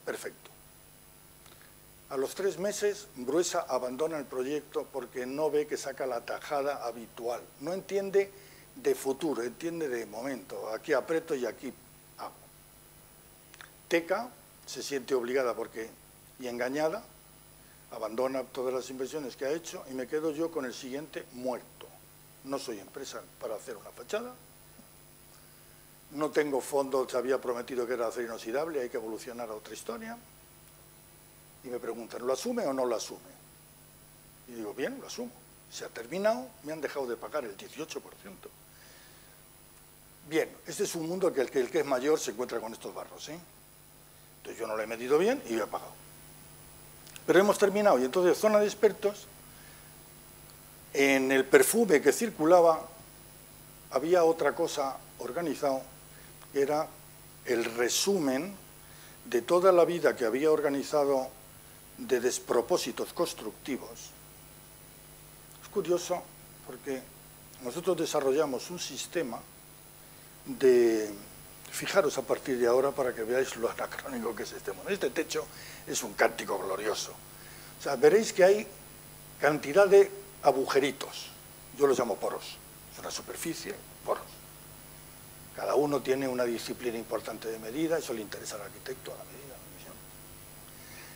Perfecto. A los 3 meses, Bruesa abandona el proyecto porque no ve que saca la tajada habitual. No entiende de futuro, entiende de momento. Aquí aprieto y aquí hago. Teca se siente obligada y engañada, abandona todas las inversiones que ha hecho y me quedo yo con el siguiente muerto. No soy empresa para hacer una fachada, no tengo fondos, se había prometido que era acero inoxidable, hay que evolucionar a otra historia. Y me preguntan, ¿lo asume o no lo asume? Y digo, bien, lo asumo. Se ha terminado, me han dejado de pagar el 18%. Bien, este es un mundo que el que es mayor se encuentra con estos barros, ¿eh? Entonces yo no lo he medido bien y yo he pagado. Pero hemos terminado, y entonces zona de expertos, en el perfume que circulaba, había otra cosa organizado, que era el resumen de toda la vida que había organizado de despropósitos constructivos. Es curioso porque nosotros desarrollamos un sistema de, fijaros a partir de ahora para que veáis lo anacrónico que es este mundo. Este techo es un cántico glorioso. O sea, veréis que hay cantidad de agujeritos, yo los llamo poros, es una superficie, poros. Cada uno tiene una disciplina importante de medida, eso le interesa al arquitecto, a la medida.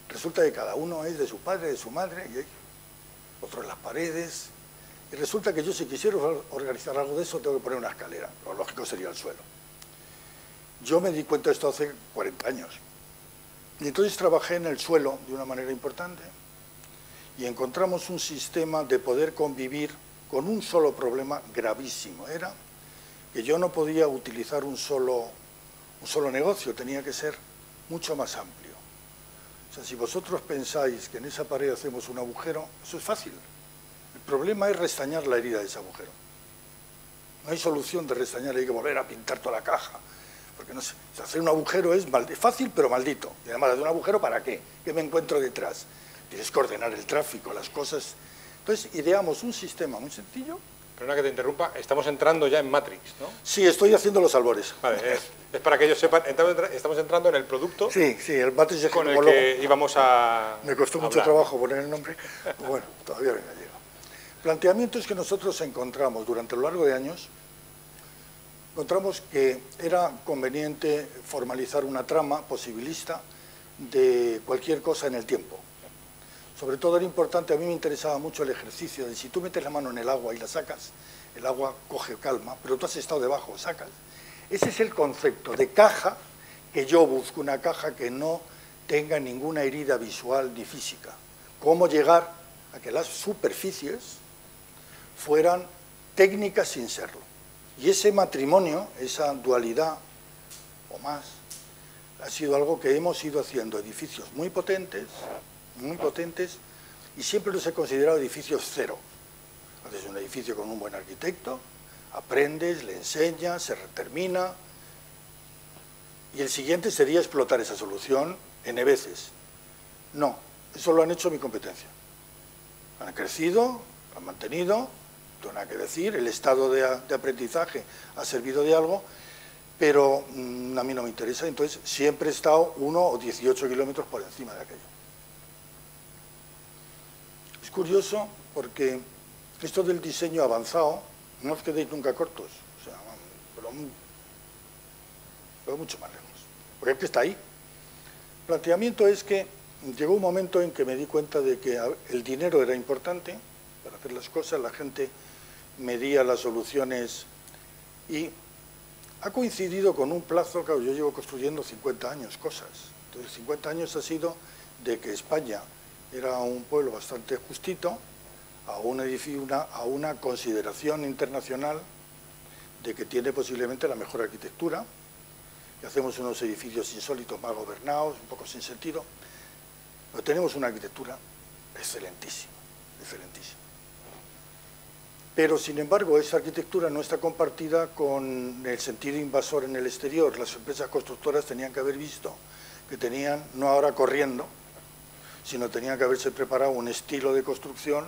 Resulta que cada uno es de su padre, de su madre, y hay otro en las paredes. Y resulta que yo, si quisiera organizar algo de eso, tengo que poner una escalera. Lo lógico sería el suelo. Yo me di cuenta de esto hace 40 años. Y entonces trabajé en el suelo de una manera importante y encontramos un sistema de poder convivir con un solo problema gravísimo. Era que yo no podía utilizar un solo negocio, tenía que ser mucho más amplio. O sea, si vosotros pensáis que en esa pared hacemos un agujero, eso es fácil. El problema es restañar la herida de ese agujero. No hay solución de restañar, hay que volver a pintar toda la caja. Porque no sé, hacer un agujero es fácil pero maldito. Y además, ¿de un agujero para qué? ¿Qué me encuentro detrás? Tienes que ordenar el tráfico, las cosas. Entonces, ideamos un sistema muy sencillo. Perdona que te interrumpa, estamos entrando ya en Matrix, ¿no? Sí, estoy haciendo los albores. Vale, es para que ellos sepan, estamos entrando en el producto. Sí, el Matrix es con el que íbamos a me costó mucho trabajo poner el nombre, bueno, todavía no me ha llegado. Planteamientos que nosotros encontramos durante lo largo de años, encontramos que era conveniente formalizar una trama posibilista de cualquier cosa en el tiempo. Sobre todo era importante, a mí me interesaba mucho el ejercicio de si tú metes la mano en el agua y la sacas, el agua coge calma, pero tú has estado debajo, sacas. Ese es el concepto de caja que yo busco, una caja que no tenga ninguna herida visual ni física. Cómo llegar a que las superficies fueran técnicas sin serlo. Y ese matrimonio, esa dualidad o más, ha sido algo que hemos ido haciendo, edificios muy potentes, y siempre los he considerado edificios cero. Haces un edificio con un buen arquitecto, aprendes, le enseñas, se termina, y el siguiente sería explotar esa solución N veces. No, eso lo han hecho mi competencia. Han crecido, han mantenido, no tengo nada que decir, el estado de aprendizaje ha servido de algo, pero a mí no me interesa, entonces siempre he estado 1 o 18 kilómetros por encima de aquello. Es curioso porque esto del diseño avanzado, no os quedéis nunca cortos. O sea, pero mucho más lejos, porque es que está ahí. El planteamiento es que llegó un momento en que me di cuenta de que el dinero era importante para hacer las cosas, la gente medía las soluciones y ha coincidido con un plazo, claro, yo llevo construyendo 50 años cosas, entonces 50 años ha sido de que España era un pueblo bastante justito, a una consideración internacional de que tiene posiblemente la mejor arquitectura, que hacemos unos edificios insólitos, mal gobernados, un poco sin sentido, pero tenemos una arquitectura excelentísima, excelentísima. Pero, sin embargo, esa arquitectura no está compartida con el sentido invasor en el exterior. Las empresas constructoras tenían que haber visto que tenían, no ahora corriendo, sino tenían que haberse preparado un estilo de construcción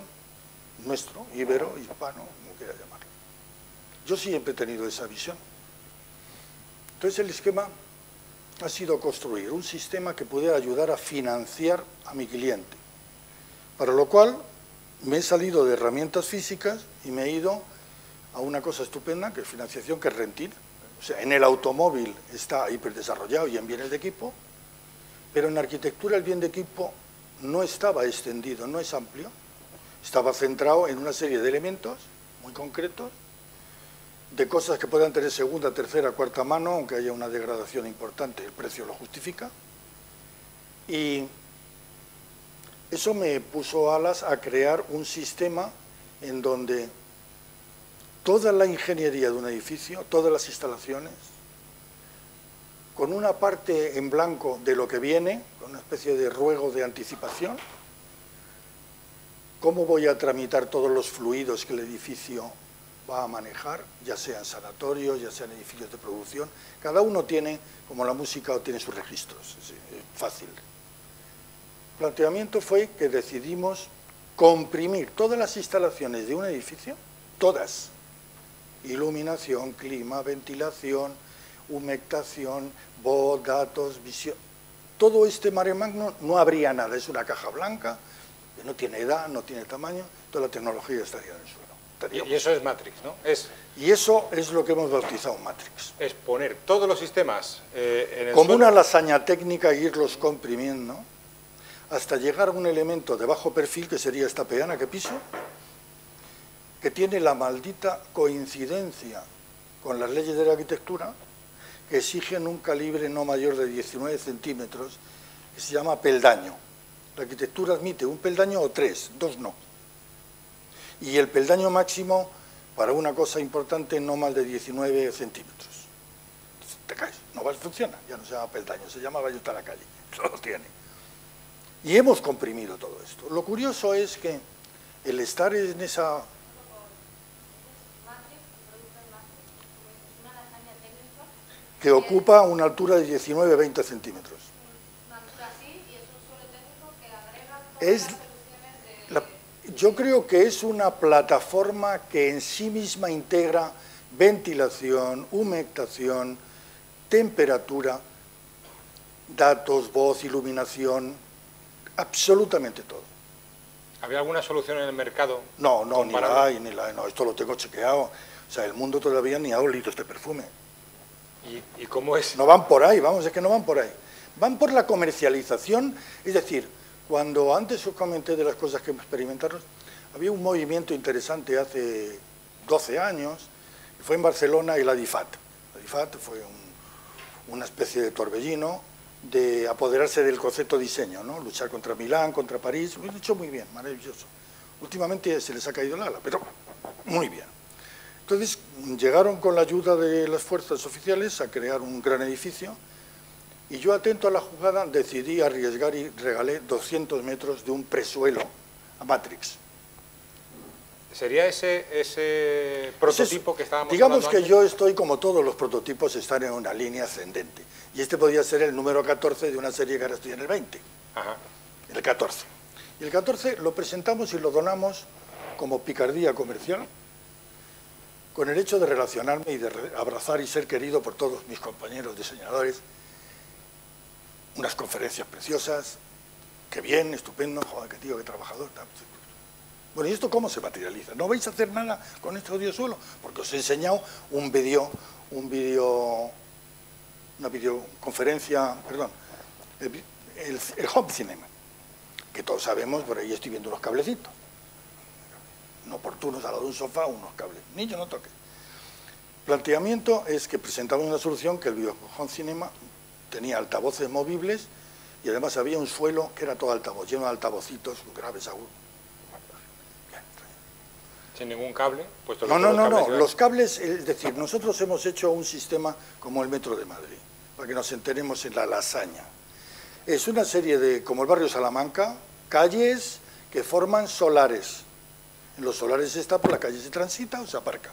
nuestro, íbero, hispano, como quiera llamarlo. Yo siempre he tenido esa visión. Entonces el esquema ha sido construir un sistema que pudiera ayudar a financiar a mi cliente, para lo cual me he salido de herramientas físicas y me he ido a una cosa estupenda, que es financiación, que es renting. O sea, en el automóvil está hiperdesarrollado y en bienes de equipo, pero en arquitectura el bien de equipo no estaba extendido, no es amplio, estaba centrado en una serie de elementos muy concretos, de cosas que puedan tener segunda, tercera, cuarta mano, aunque haya una degradación importante, el precio lo justifica. Y eso me puso alas a crear un sistema en donde toda la ingeniería de un edificio, todas las instalaciones, con una parte en blanco de lo que viene, con una especie de ruego de anticipación, cómo voy a tramitar todos los fluidos que el edificio va a manejar, ya sean sanatorios, ya sean edificios de producción. Cada uno tiene, como la música, tiene sus registros, es fácil. El planteamiento fue que decidimos comprimir todas las instalaciones de un edificio, todas, iluminación, clima, ventilación, humectación, voz, datos, visión, todo este mare magnum, no habría nada, es una caja blanca, que no tiene edad, no tiene tamaño, toda la tecnología estaría en el suelo. Y eso es Matrix, ¿no? Y eso es lo que hemos bautizado Matrix. Es poner todos los sistemas en el como suelo. una lasaña técnica, irlos comprimiendo hasta llegar a un elemento de bajo perfil, que sería esta peana que piso, que tiene la maldita coincidencia con las leyes de la arquitectura, que exigen un calibre no mayor de 19 centímetros, que se llama peldaño. La arquitectura admite un peldaño o tres, dos no. Y el peldaño máximo, para una cosa importante, no más de 19 centímetros. Entonces, te caes, no funciona, ya no se llama peldaño, se llama vaya a la calle, eso lo tiene. Y hemos comprimido todo esto. Lo curioso es que el estar en esa... que ocupa una altura de 19-20 centímetros. Yo creo que es una plataforma que en sí misma integra ventilación, humectación, temperatura, datos, voz, iluminación, absolutamente todo. ¿Había alguna solución en el mercado? No, ni la hay, no, esto lo tengo chequeado. O sea, el mundo todavía ni ha olido este perfume. ¿Y cómo es? No van por ahí, vamos, es que no van por ahí. Van por la comercialización, es decir, cuando antes os comenté de las cosas que experimentaron, había un movimiento interesante hace 12 años, fue en Barcelona y la DIFAT. La DIFAT fue una especie de torbellino de apoderarse del concepto diseño, ¿no? Luchar contra Milán, contra París, lo han hecho muy bien, maravilloso. Últimamente se les ha caído el ala, pero muy bien. Entonces llegaron con la ayuda de las fuerzas oficiales a crear un gran edificio y yo, atento a la jugada, decidí arriesgar y regalé 200 metros de un presuelo a Matrix. ¿Sería ese prototipo que estábamos hablando antes? Digamos que yo estoy, como todos los prototipos, están en una línea ascendente. Y este podría ser el número 14 de una serie que ahora estoy en el 20. Ajá. El 14. Y el 14 lo presentamos y lo donamos como picardía comercial, con el hecho de relacionarme y de abrazar y ser querido por todos mis compañeros diseñadores. Unas conferencias preciosas, qué bien, estupendo, joder, qué tío, qué trabajador. Bueno, ¿y esto cómo se materializa? ¿No vais a hacer nada con este audiosuelo? Porque os he enseñado una videoconferencia, perdón, el home cinema, que todos sabemos, por ahí estoy viendo unos cablecitos, inoportunos al lado de un sofá, unos cables, niño no toque. Planteamiento es que presentamos una solución que el video home cinema tenía altavoces movibles y además había un suelo que era todo altavoz, lleno de altavocitos graves agudos. Sin ningún cable, puesto que No, los cables, es decir, nosotros hemos hecho un sistema como el Metro de Madrid, para que nos enteremos en la lasaña. Es una serie de, como el barrio Salamanca, calles que forman solares. En los solares está, por la calle se transita o se aparca.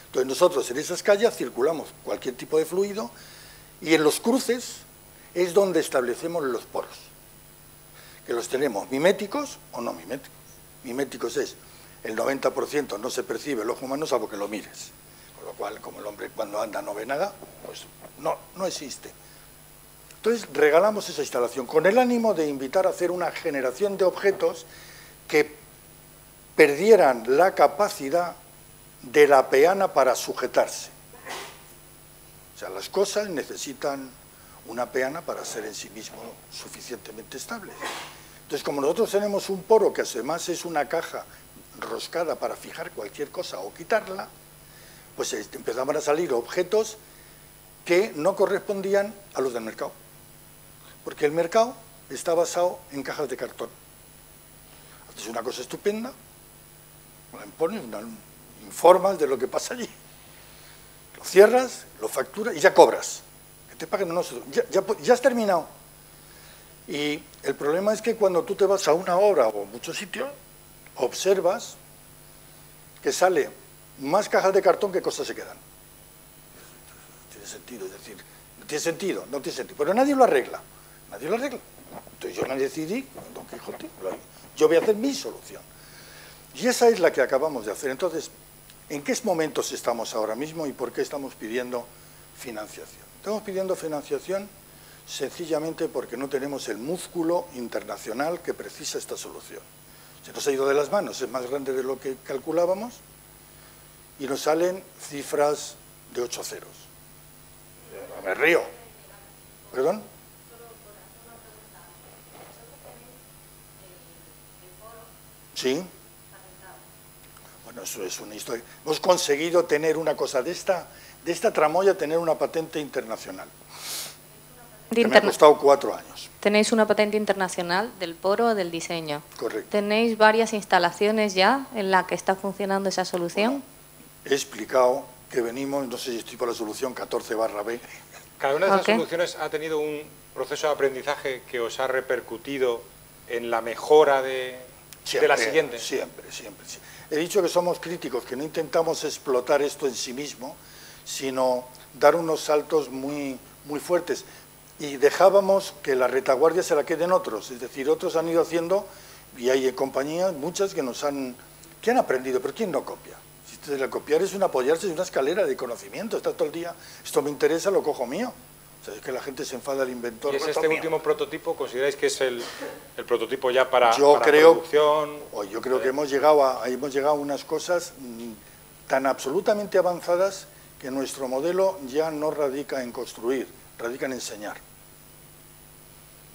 Entonces nosotros en esas calles circulamos cualquier tipo de fluido y en los cruces es donde establecemos los poros, que los tenemos miméticos o no miméticos. Miméticos es el 90% no se percibe el ojo humano salvo que lo mires, con lo cual como el hombre cuando anda no ve nada, pues no existe. Entonces regalamos esa instalación con el ánimo de invitar a hacer una generación de objetos que perdieran la capacidad de la peana para sujetarse. O sea, las cosas necesitan una peana para ser en sí mismo suficientemente estables. Entonces, como nosotros tenemos un poro que además es una caja roscada para fijar cualquier cosa o quitarla, pues empezaban a salir objetos que no correspondían a los del mercado. Porque el mercado está basado en cajas de cartón. Es una cosa estupenda, la impones, informas de lo que pasa allí, lo cierras, lo facturas y ya cobras. Que te paguen nosotros. Ya has terminado. Y el problema es que cuando tú te vas a una obra o a muchos sitios, observas que sale más cajas de cartón que cosas se quedan. Tiene sentido, es decir, no tiene sentido, pero nadie lo arregla. Entonces yo me decidí, Don Quijote, yo voy a hacer mi solución. Y esa es la que acabamos de hacer. Entonces, ¿en qué momentos estamos ahora mismo y por qué estamos pidiendo financiación? Estamos pidiendo financiación sencillamente porque no tenemos el músculo internacional que precisa esta solución. Se nos ha ido de las manos, es más grande de lo que calculábamos y nos salen cifras de 8 ceros. Me río. ¿Perdón? Sí. Bueno, eso es una historia. Hemos conseguido tener una cosa de esta tramoya, tener una patente internacional. Que me ha costado 4 años. Tenéis una patente internacional del poro del diseño. Correcto. ¿Tenéis varias instalaciones ya en las que está funcionando esa solución? Bueno, he explicado que venimos, no sé si estoy por la solución 14/B. ¿Cada una de esas soluciones ha tenido un proceso de aprendizaje que os ha repercutido en la mejora de la siguiente? Siempre. He dicho que somos críticos, que no intentamos explotar esto en sí mismo, sino dar unos saltos muy fuertes. Y dejábamos que la retaguardia se la queden otros, es decir, otros han ido haciendo, y hay compañías, muchas que han aprendido, pero ¿quién no copia? Si el copiar es un apoyarse en una escalera de conocimiento, está todo el día, esto me interesa, lo cojo mío. O sea, es que la gente se enfada al inventor. ¿Y es este último prototipo, consideráis que es el prototipo ya para producción? Yo creo que hemos llegado a unas cosas tan absolutamente avanzadas que nuestro modelo ya no radica en construir, radica en enseñar.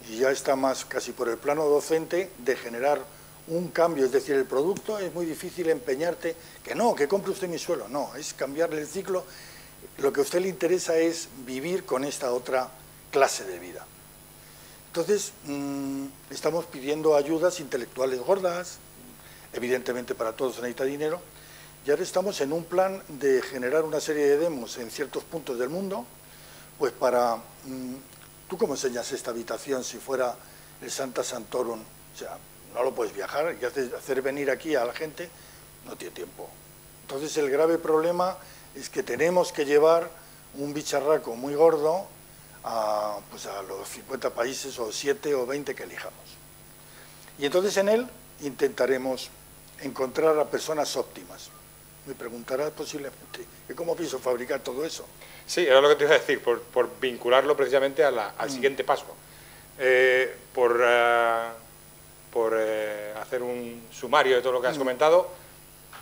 Y ya está más casi por el plano docente de generar un cambio, es decir, el producto es muy difícil empeñarte, que compre usted mi suelo, no, es cambiarle el ciclo, lo que a usted le interesa es vivir con esta otra clase de vida. Entonces, estamos pidiendo ayudas intelectuales gordas, evidentemente para todos se necesita dinero, y ahora estamos en un plan de generar una serie de demos en ciertos puntos del mundo, pues para... ¿Tú cómo enseñas esta habitación si fuera el Santa Santorum? O sea, no lo puedes viajar y hacer venir aquí a la gente, no tiene tiempo. Entonces el grave problema es que tenemos que llevar un bicharraco muy gordo a los 50 países o 7 o 20 que elijamos. Y entonces en él intentaremos encontrar a personas óptimas. Me preguntarás posiblemente, ¿cómo pienso fabricar todo eso? Sí, era lo que te iba a decir, por vincularlo precisamente al siguiente paso. Por hacer un sumario de todo lo que has comentado.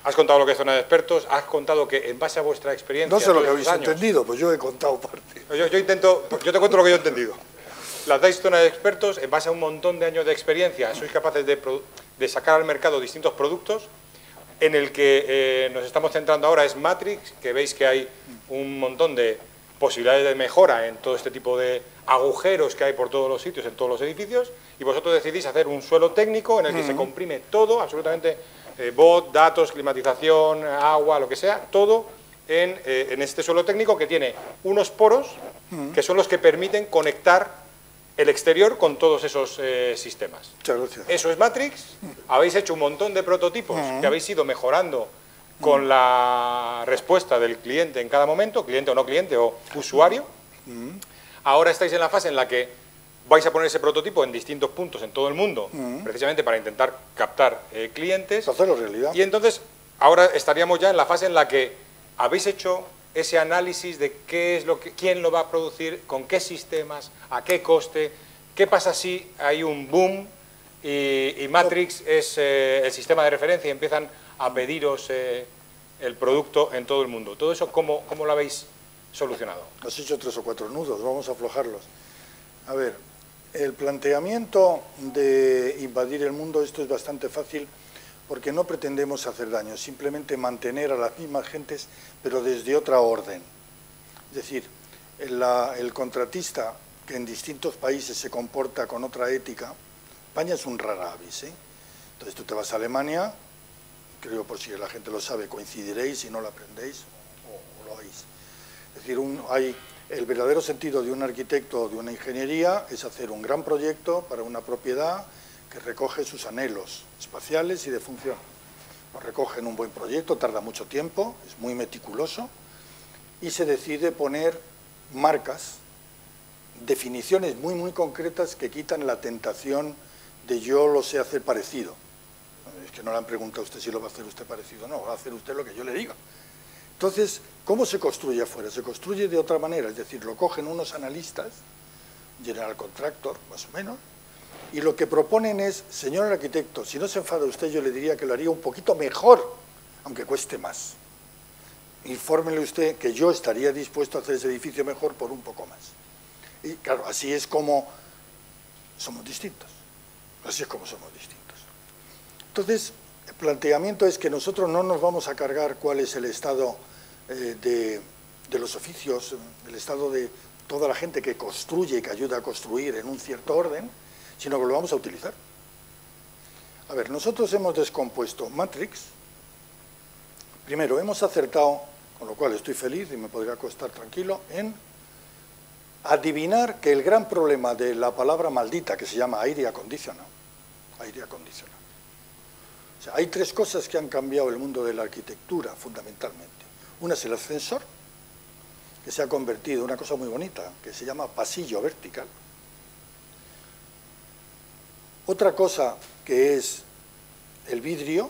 Has contado lo que es zona de expertos, has contado que en base a vuestra experiencia... No sé lo que habéis entendido, pues yo he contado parte. Yo te cuento lo que yo he entendido. Las dais zona de expertos, en base a un montón de años de experiencia, sois capaces de sacar al mercado distintos productos. En el que nos estamos centrando ahora es Matrix, que veis que hay un montón de posibilidades de mejora en todo este tipo de agujeros que hay por todos los sitios, en todos los edificios, y vosotros decidís hacer un suelo técnico en el que se comprime todo, absolutamente, bot, datos, climatización, agua, lo que sea, todo en este suelo técnico que tiene unos poros que son los que permiten conectar el exterior con todos esos sistemas. Muchas gracias. Eso es Matrix. Habéis hecho un montón de prototipos que habéis ido mejorando con la respuesta del cliente en cada momento, cliente o no cliente o usuario. Ahora estáis en la fase en la que vais a poner ese prototipo en distintos puntos en todo el mundo, precisamente para intentar captar clientes. Hacerlo realidad. Y entonces, ahora estaríamos ya en la fase en la que habéis hecho ese análisis de qué es lo que, quién lo va a producir, con qué sistemas, a qué coste, qué pasa si hay un boom y Matrix es el sistema de referencia y empiezan a pediros el producto en todo el mundo. Todo eso, ¿cómo lo habéis solucionado? Has hecho 3 o 4 nudos, vamos a aflojarlos. A ver, el planteamiento de invadir el mundo, esto es bastante fácil, porque no pretendemos hacer daño, simplemente mantener a las mismas gentes, pero desde otra orden. Es decir, el contratista que en distintos países se comporta con otra ética, España es un rara avis, ¿eh? Entonces tú te vas a Alemania, creo por si la gente lo sabe, coincidiréis si no lo aprendéis o lo oís. Es decir, hay el verdadero sentido de un arquitecto o de una ingeniería es hacer un gran proyecto para una propiedad que recoge sus anhelos espaciales y de función. Lo recoge en un buen proyecto, tarda mucho tiempo, es muy meticuloso y se decide poner marcas, definiciones muy concretas que quitan la tentación de yo lo sé hacer parecido. Es que no le han preguntado a usted si lo va a hacer usted parecido, no, va a hacer usted lo que yo le diga. Entonces, ¿cómo se construye afuera? Se construye de otra manera, es decir, lo cogen unos analistas, general contractor, más o menos, y lo que proponen es, señor arquitecto, si no se enfada usted, yo le diría que lo haría un poquito mejor, aunque cueste más. Infórmele usted que yo estaría dispuesto a hacer ese edificio mejor por un poco más. Y claro, así es como somos distintos. Así es como somos distintos. Entonces, el planteamiento es que nosotros no nos vamos a cargar cuál es el estado de los oficios, el estado de toda la gente que construye y que ayuda a construir en un cierto orden, sino que lo vamos a utilizar. A ver, nosotros hemos descompuesto Matrix. Primero, hemos acertado, con lo cual estoy feliz y me podría acostar tranquilo, en adivinar que el gran problema de la palabra maldita, que se llama aire acondicionado, o sea, hay 3 cosas que han cambiado el mundo de la arquitectura, fundamentalmente. Una es el ascensor, que se ha convertido en una cosa muy bonita, que se llama pasillo vertical. Otra cosa que es el vidrio,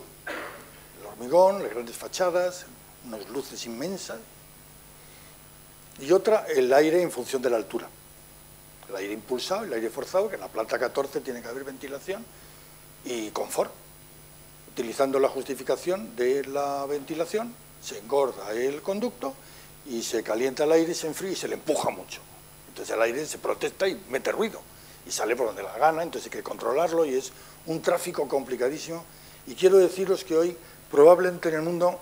el hormigón, las grandes fachadas, unas luces inmensas. Y otra, el aire en función de la altura. El aire impulsado, el aire forzado, que en la planta 14 tiene que haber ventilación y confort. Utilizando la justificación de la ventilación, se engorda el conducto y se calienta el aire, se enfría y se le empuja mucho. Entonces el aire se protesta y mete ruido y sale por donde la gana, entonces hay que controlarlo y es un tráfico complicadísimo. Y quiero deciros que hoy probablemente en el mundo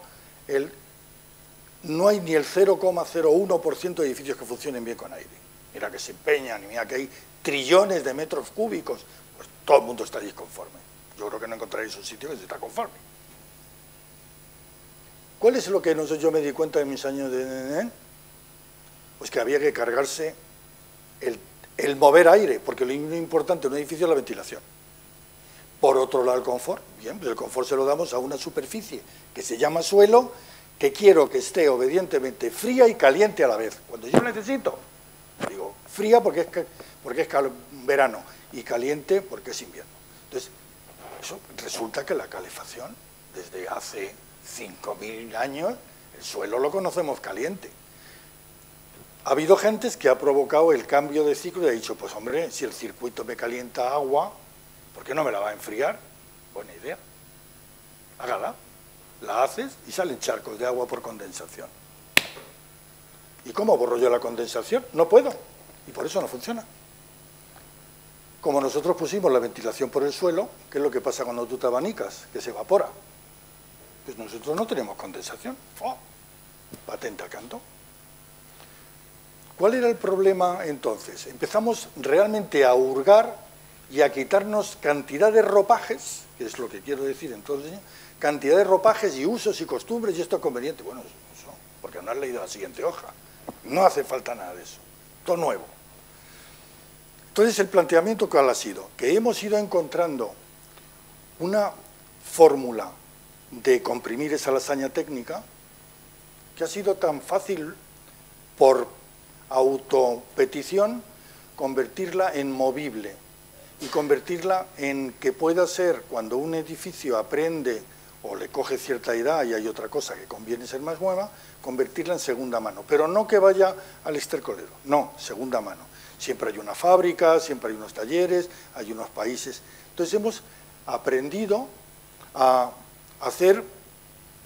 no hay ni el 0,01% de edificios que funcionen bien con aire. Mira que se empeñan y mira que hay trillones de metros cúbicos, pues todo el mundo está disconforme. Yo creo que no encontraréis un sitio que se está conforme. ¿Cuál es lo que yo me di cuenta en mis años de... Pues que había que cargarse el mover aire, porque lo importante en un edificio es la ventilación. Por otro lado, el confort. Bien, pues el confort se lo damos a una superficie que se llama suelo, que quiero que esté obedientemente fría y caliente a la vez. Cuando yo necesito, digo fría porque es verano y caliente porque es invierno. Entonces, eso resulta que la calefacción, desde hace 5.000 años, el suelo lo conocemos caliente. Ha habido gentes que ha provocado el cambio de ciclo y ha dicho, pues hombre, si el circuito me calienta agua, ¿por qué no me la va a enfriar? Buena idea. hágala. La haces y salen charcos de agua por condensación. ¿Y cómo borro yo la condensación? No puedo, y por eso no funciona. Como nosotros pusimos la ventilación por el suelo, ¿qué es lo que pasa cuando tú te abanicas? Que se evapora. Pues nosotros no tenemos condensación. ¡Oh! Patente a canto. ¿Cuál era el problema entonces? Empezamos realmente a hurgar y a quitarnos cantidad de ropajes, que es lo que quiero decir en todo el diseño, cantidad de ropajes y usos y costumbres, y esto es conveniente. Bueno, eso, porque no has leído la siguiente hoja. No hace falta nada de eso. Todo nuevo. Entonces, el planteamiento, ¿cuál ha sido? Que hemos ido encontrando una fórmula de comprimir esa lasaña técnica que ha sido tan fácil por autopetición convertirla en movible y convertirla en que pueda ser, cuando un edificio aprende o le coge cierta edad y hay otra cosa que conviene ser más nueva, convertirla en segunda mano, pero no que vaya al estercolero, no, segunda mano. Siempre hay una fábrica, siempre hay unos talleres, hay unos países. Entonces hemos aprendido a hacer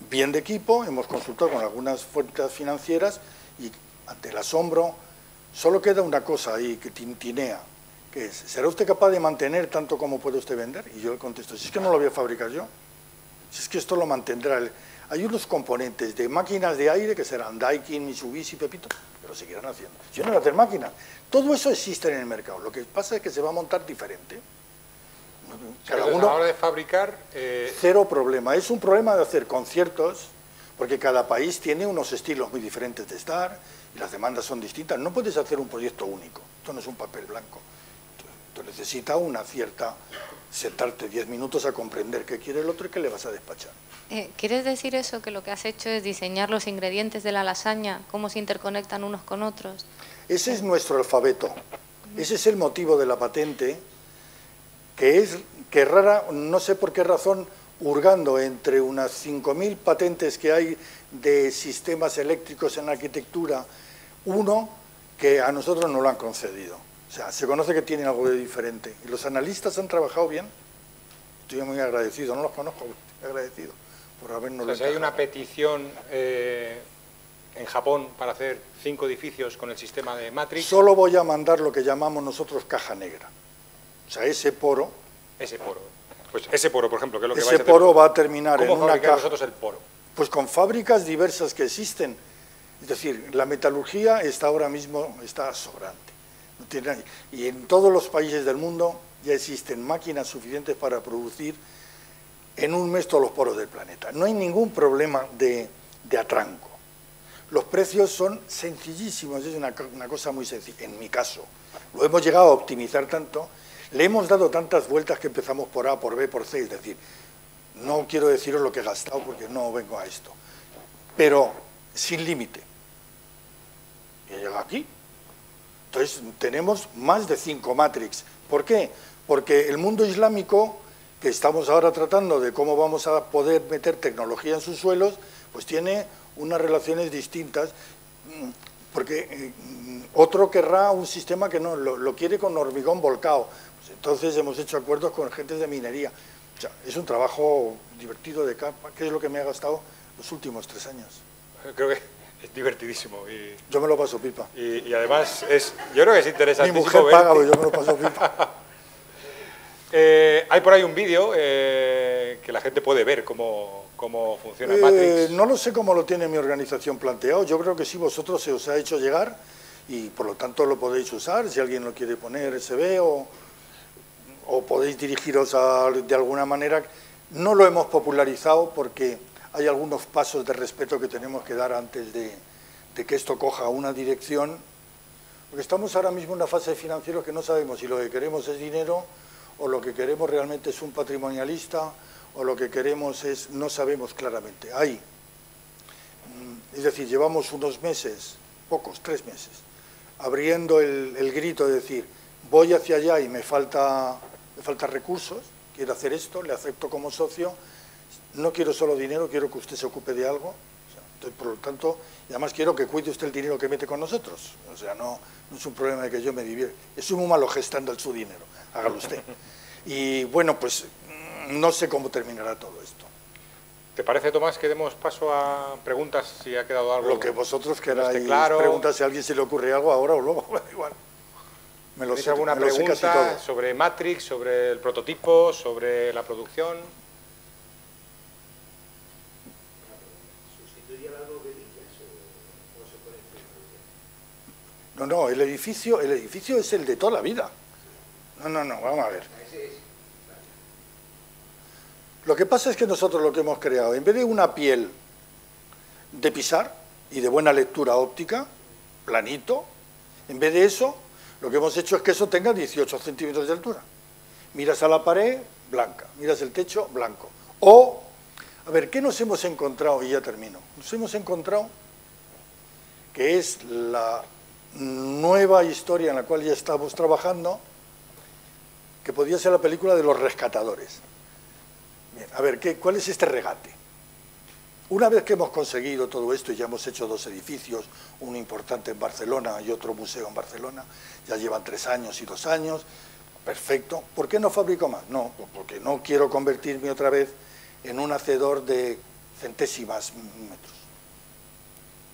bien de equipo, hemos consultado con algunas fuentes financieras y ante el asombro solo queda una cosa ahí que tintinea, que es, ¿será usted capaz de mantener tanto como puede usted vender? Y yo le contesto, si es que no lo voy a fabricar yo, si es que esto lo mantendrá él. Hay unos componentes de máquinas de aire que serán Daikin, Mitsubishi, Pepito, pero seguirán haciendo. Si no voy a hacer máquinas, todo eso existe en el mercado. Lo que pasa es que se va a montar diferente. Cada uno, a la hora de fabricar... Cero problema. Es un problema de hacer conciertos, porque cada país tiene unos estilos muy diferentes de estar y las demandas son distintas. No puedes hacer un proyecto único. Esto no es un papel blanco. Tú necesitas una cierta... sentarte 10 minutos a comprender qué quiere el otro y qué le vas a despachar. ¿Quieres decir eso, que lo que has hecho es diseñar los ingredientes de la lasaña, cómo se interconectan unos con otros? Ese es nuestro alfabeto. Ese es el motivo de la patente, que rara, no sé por qué razón, hurgando entre unas 5.000 patentes que hay de sistemas eléctricos en arquitectura, uno que a nosotros no lo han concedido. O sea, se conoce que tienen algo de diferente. Y los analistas han trabajado bien. Estoy muy agradecido, no los conozco, estoy agradecido por habernos... O sea, si hay una petición en Japón para hacer 5 edificios con el sistema de Matrix... Solo voy a mandar lo que llamamos nosotros caja negra. O sea, ese poro... Ese poro. Pues ese poro, por ejemplo, que es lo que ese vais a hacer. poro va a terminar en ¿Cómo una caja... vosotros el poro? Pues con fábricas diversas que existen. Es decir, la metalurgia está ahora mismo sobrante. Y en todos los países del mundo ya existen máquinas suficientes para producir en un mes todos los poros del planeta. No hay ningún problema de atranco. Los precios son sencillísimos, es una cosa muy sencilla. En mi caso, lo hemos llegado a optimizar tanto, le hemos dado tantas vueltas que empezamos por A, por B, por C, es decir, no quiero deciros lo que he gastado porque no vengo a esto, pero sin límite. Y he llegado aquí. Entonces, tenemos más de 5 Matrix. ¿Por qué? Porque el mundo islámico, que estamos ahora tratando de cómo vamos a poder meter tecnología en sus suelos, pues tiene unas relaciones distintas, porque otro querrá un sistema que no, lo quiere con hormigón volcado. Pues entonces hemos hecho acuerdos con agentes de minería. O sea, es un trabajo divertido de capa, que es lo que me ha gastado los últimos 3 años. Creo que es divertidísimo. Y, yo me lo paso pipa. Y además, yo creo que es interesantísimo. Mi mujer paga, pero yo me lo paso pipa. Hay por ahí un vídeo que la gente puede ver cómo funciona Matrix. No lo sé cómo lo tiene mi organización planteado. Yo creo que sí, vosotros se os ha hecho llegar y por lo tanto lo podéis usar. Si alguien lo quiere poner, se ve o podéis dirigiros de alguna manera. No lo hemos popularizado porque hay algunos pasos de respeto que tenemos que dar antes de que esto coja una dirección, porque estamos ahora mismo en una fase de financieros que no sabemos si lo que queremos es dinero o lo que queremos realmente es un patrimonialista o lo que queremos es, no sabemos claramente. Es decir, llevamos unos meses, pocos, 3 meses, abriendo el grito de decir, voy hacia allá y me falta recursos, quiero hacer esto, le acepto como socio, no quiero solo dinero, quiero que usted se ocupe de algo, entonces, por lo tanto, y además quiero que cuide usted el dinero que mete con nosotros, o sea, no es un problema de que yo me divierta, es muy malo gestando su dinero, hágalo usted. Y bueno, pues no sé cómo terminará todo esto. ¿Te parece, Tomás, que demos paso a preguntas si ha quedado algo? Lo que vosotros no queráis, esté claro. preguntas si a alguien se le ocurre algo ahora o luego, igual. ¿Tenéis alguna pregunta sobre Matrix, sobre el prototipo, sobre la producción? ¿Sustituye algo de villas o se puede hacer? No, el edificio es el de toda la vida. No, vamos a ver. Lo que pasa es que nosotros lo que hemos creado, en vez de una piel de pisar y de buena lectura óptica, planito, en vez de eso, lo que hemos hecho es que eso tenga 18 centímetros de altura. Miras a la pared, blanca. Miras el techo, blanco. O, a ver, ¿qué nos hemos encontrado? Y ya termino. Nos hemos encontrado que es la nueva historia en la cual ya estamos trabajando, que podría ser la película de los rescatadores. Bien, a ver, ¿cuál es este regate? Una vez que hemos conseguido todo esto y ya hemos hecho 2 edificios, uno importante en Barcelona y otro museo en Barcelona, ya llevan 3 años y 2 años, perfecto. ¿Por qué no fabrico más? No, porque no quiero convertirme otra vez en un hacedor de centésimas metros.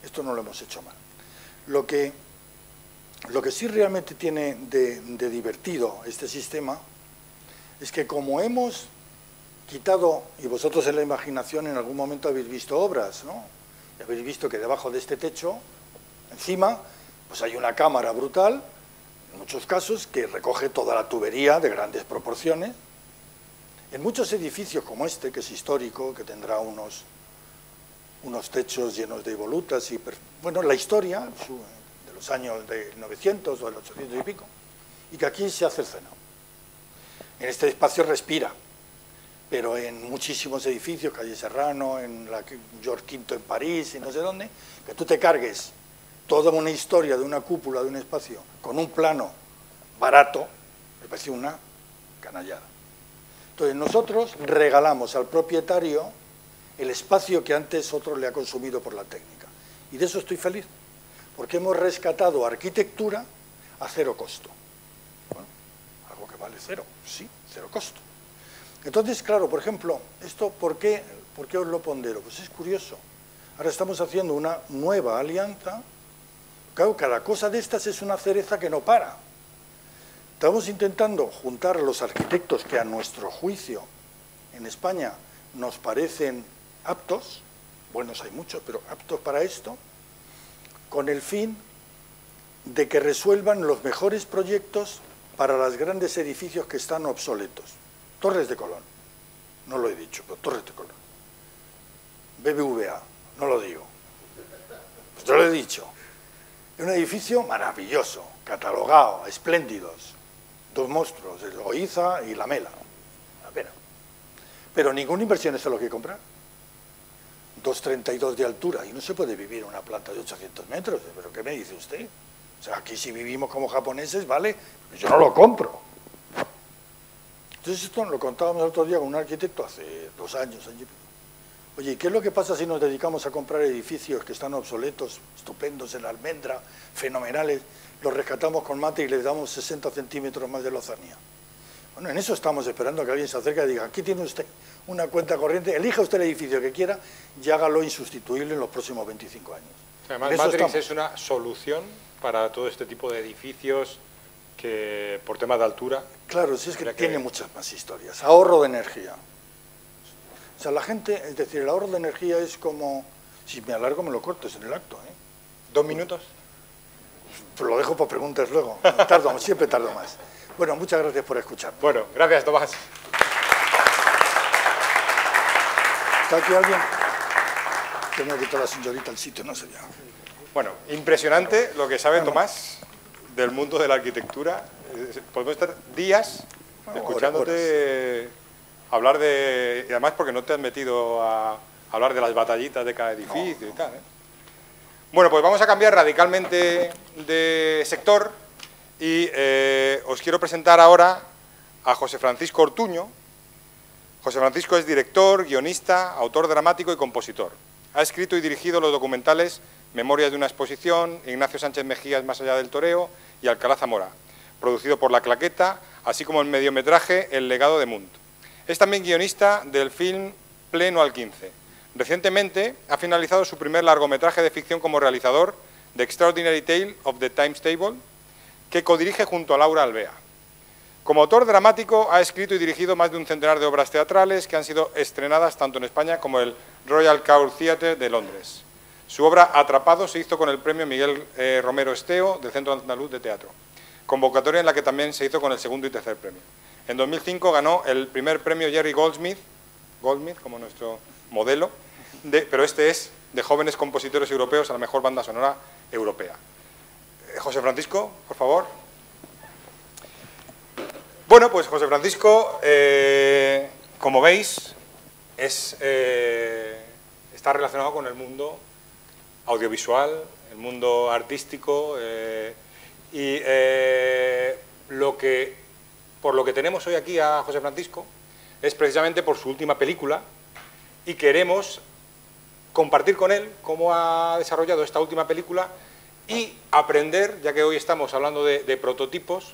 Esto no lo hemos hecho mal. Lo que sí realmente tiene de divertido este sistema es que como hemos quitado, y vosotros en la imaginación en algún momento habéis visto obras, ¿no? Y habéis visto que debajo de este techo, encima, pues hay una cámara brutal, en muchos casos, que recoge toda la tubería de grandes proporciones. En muchos edificios como este, que es histórico, que tendrá unos techos llenos de volutas, y bueno, la historia de los años de 900 o del 800 y pico, y que aquí se hace el cenado. En este espacio respira. Pero en muchísimos edificios, calle Serrano, en la George V en París y no sé dónde, que tú te cargues toda una historia de una cúpula, de un espacio, con un plano barato, me parece una canallada. Entonces nosotros regalamos al propietario el espacio que antes otro le ha consumido por la técnica. Y de eso estoy feliz, porque hemos rescatado arquitectura a 0 costo. Bueno, algo que vale 0, sí, 0 costo. Entonces, claro, por ejemplo, esto, ¿por qué os lo pondero? Pues es curioso. Ahora estamos haciendo una nueva alianza. Claro, cada cosa de estas es una cereza que no para. Estamos intentando juntar a los arquitectos que a nuestro juicio en España nos parecen aptos, buenos hay muchos, pero aptos para esto, con el fin de que resuelvan los mejores proyectos para los grandes edificios que están obsoletos. Torres de Colón, no lo he dicho, pero Torres de Colón. BBVA, no lo digo. Pues yo lo he dicho. Es un edificio maravilloso, catalogado, espléndidos. 2 monstruos, el Oiza y la Mela. La pena. Pero ninguna inversión se lo quiere comprar. 2,32 de altura y no se puede vivir en una planta de 800 metros. ¿Pero qué me dice usted? O sea, aquí si vivimos como japoneses, vale, pero yo no lo compro. Entonces esto lo contábamos el otro día con un arquitecto hace 2 años. Oye, ¿qué es lo que pasa si nos dedicamos a comprar edificios que están obsoletos, estupendos en la almendra, fenomenales, los rescatamos con mate y les damos 60 centímetros más de lozanía? Bueno, en eso estamos esperando a que alguien se acerque y diga, aquí tiene usted una cuenta corriente, elija usted el edificio que quiera y hágalo insustituible en los próximos 25 años. Además, Matrix es una solución para todo este tipo de edificios que por tema de altura... Claro, sí, es que tiene muchas más historias. Ahorro de energía. O sea, la gente, es decir, el ahorro de energía es como... Si me alargo me lo corto, es en el acto, ¿eh? 2 minutos. Pues lo dejo para preguntas luego. Siempre tardo más. Bueno, muchas gracias por escucharme. Bueno, gracias, Tomás. ¿Está aquí alguien? Tengo que quitar a la señorita al sitio, no sé ya. Bueno, impresionante lo que sabe Tomás del mundo de la arquitectura. Podemos estar días escuchándote hablar de... Y además porque no te has metido a hablar de las batallitas de cada edificio y tal, ¿eh? Bueno, pues vamos a cambiar radicalmente de sector y os quiero presentar ahora a José Francisco Ortuño. José Francisco es director, guionista, autor dramático y compositor. Ha escrito y dirigido los documentales Memorias de una exposición, Ignacio Sánchez Mejías Más allá del toreo y Alcalá Zamora, producido por La Claqueta, así como el mediometraje El legado de Munt. Es también guionista del film Pleno al 15. Recientemente ha finalizado su primer largometraje de ficción como realizador, The Extraordinary Tale of the Times Table, que codirige junto a Laura Alvea. Como autor dramático ha escrito y dirigido más de un centenar de obras teatrales que han sido estrenadas tanto en España como en el Royal Court Theatre de Londres. Su obra Atrapado se hizo con el premio Miguel Romero Esteo del Centro Andaluz de Teatro, convocatoria en la que también se hizo con el segundo y tercer premio. En 2005 ganó el primer premio Jerry Goldsmith como nuestro modelo, pero este es de jóvenes compositores europeos a la mejor banda sonora europea. José Francisco, por favor. Bueno, pues José Francisco, como veis, está relacionado con el mundo audiovisual, el mundo artístico, y por lo que tenemos hoy aquí a José Francisco es precisamente por su última película, y queremos compartir con él cómo ha desarrollado esta última película y aprender, ya que hoy estamos hablando de prototipos,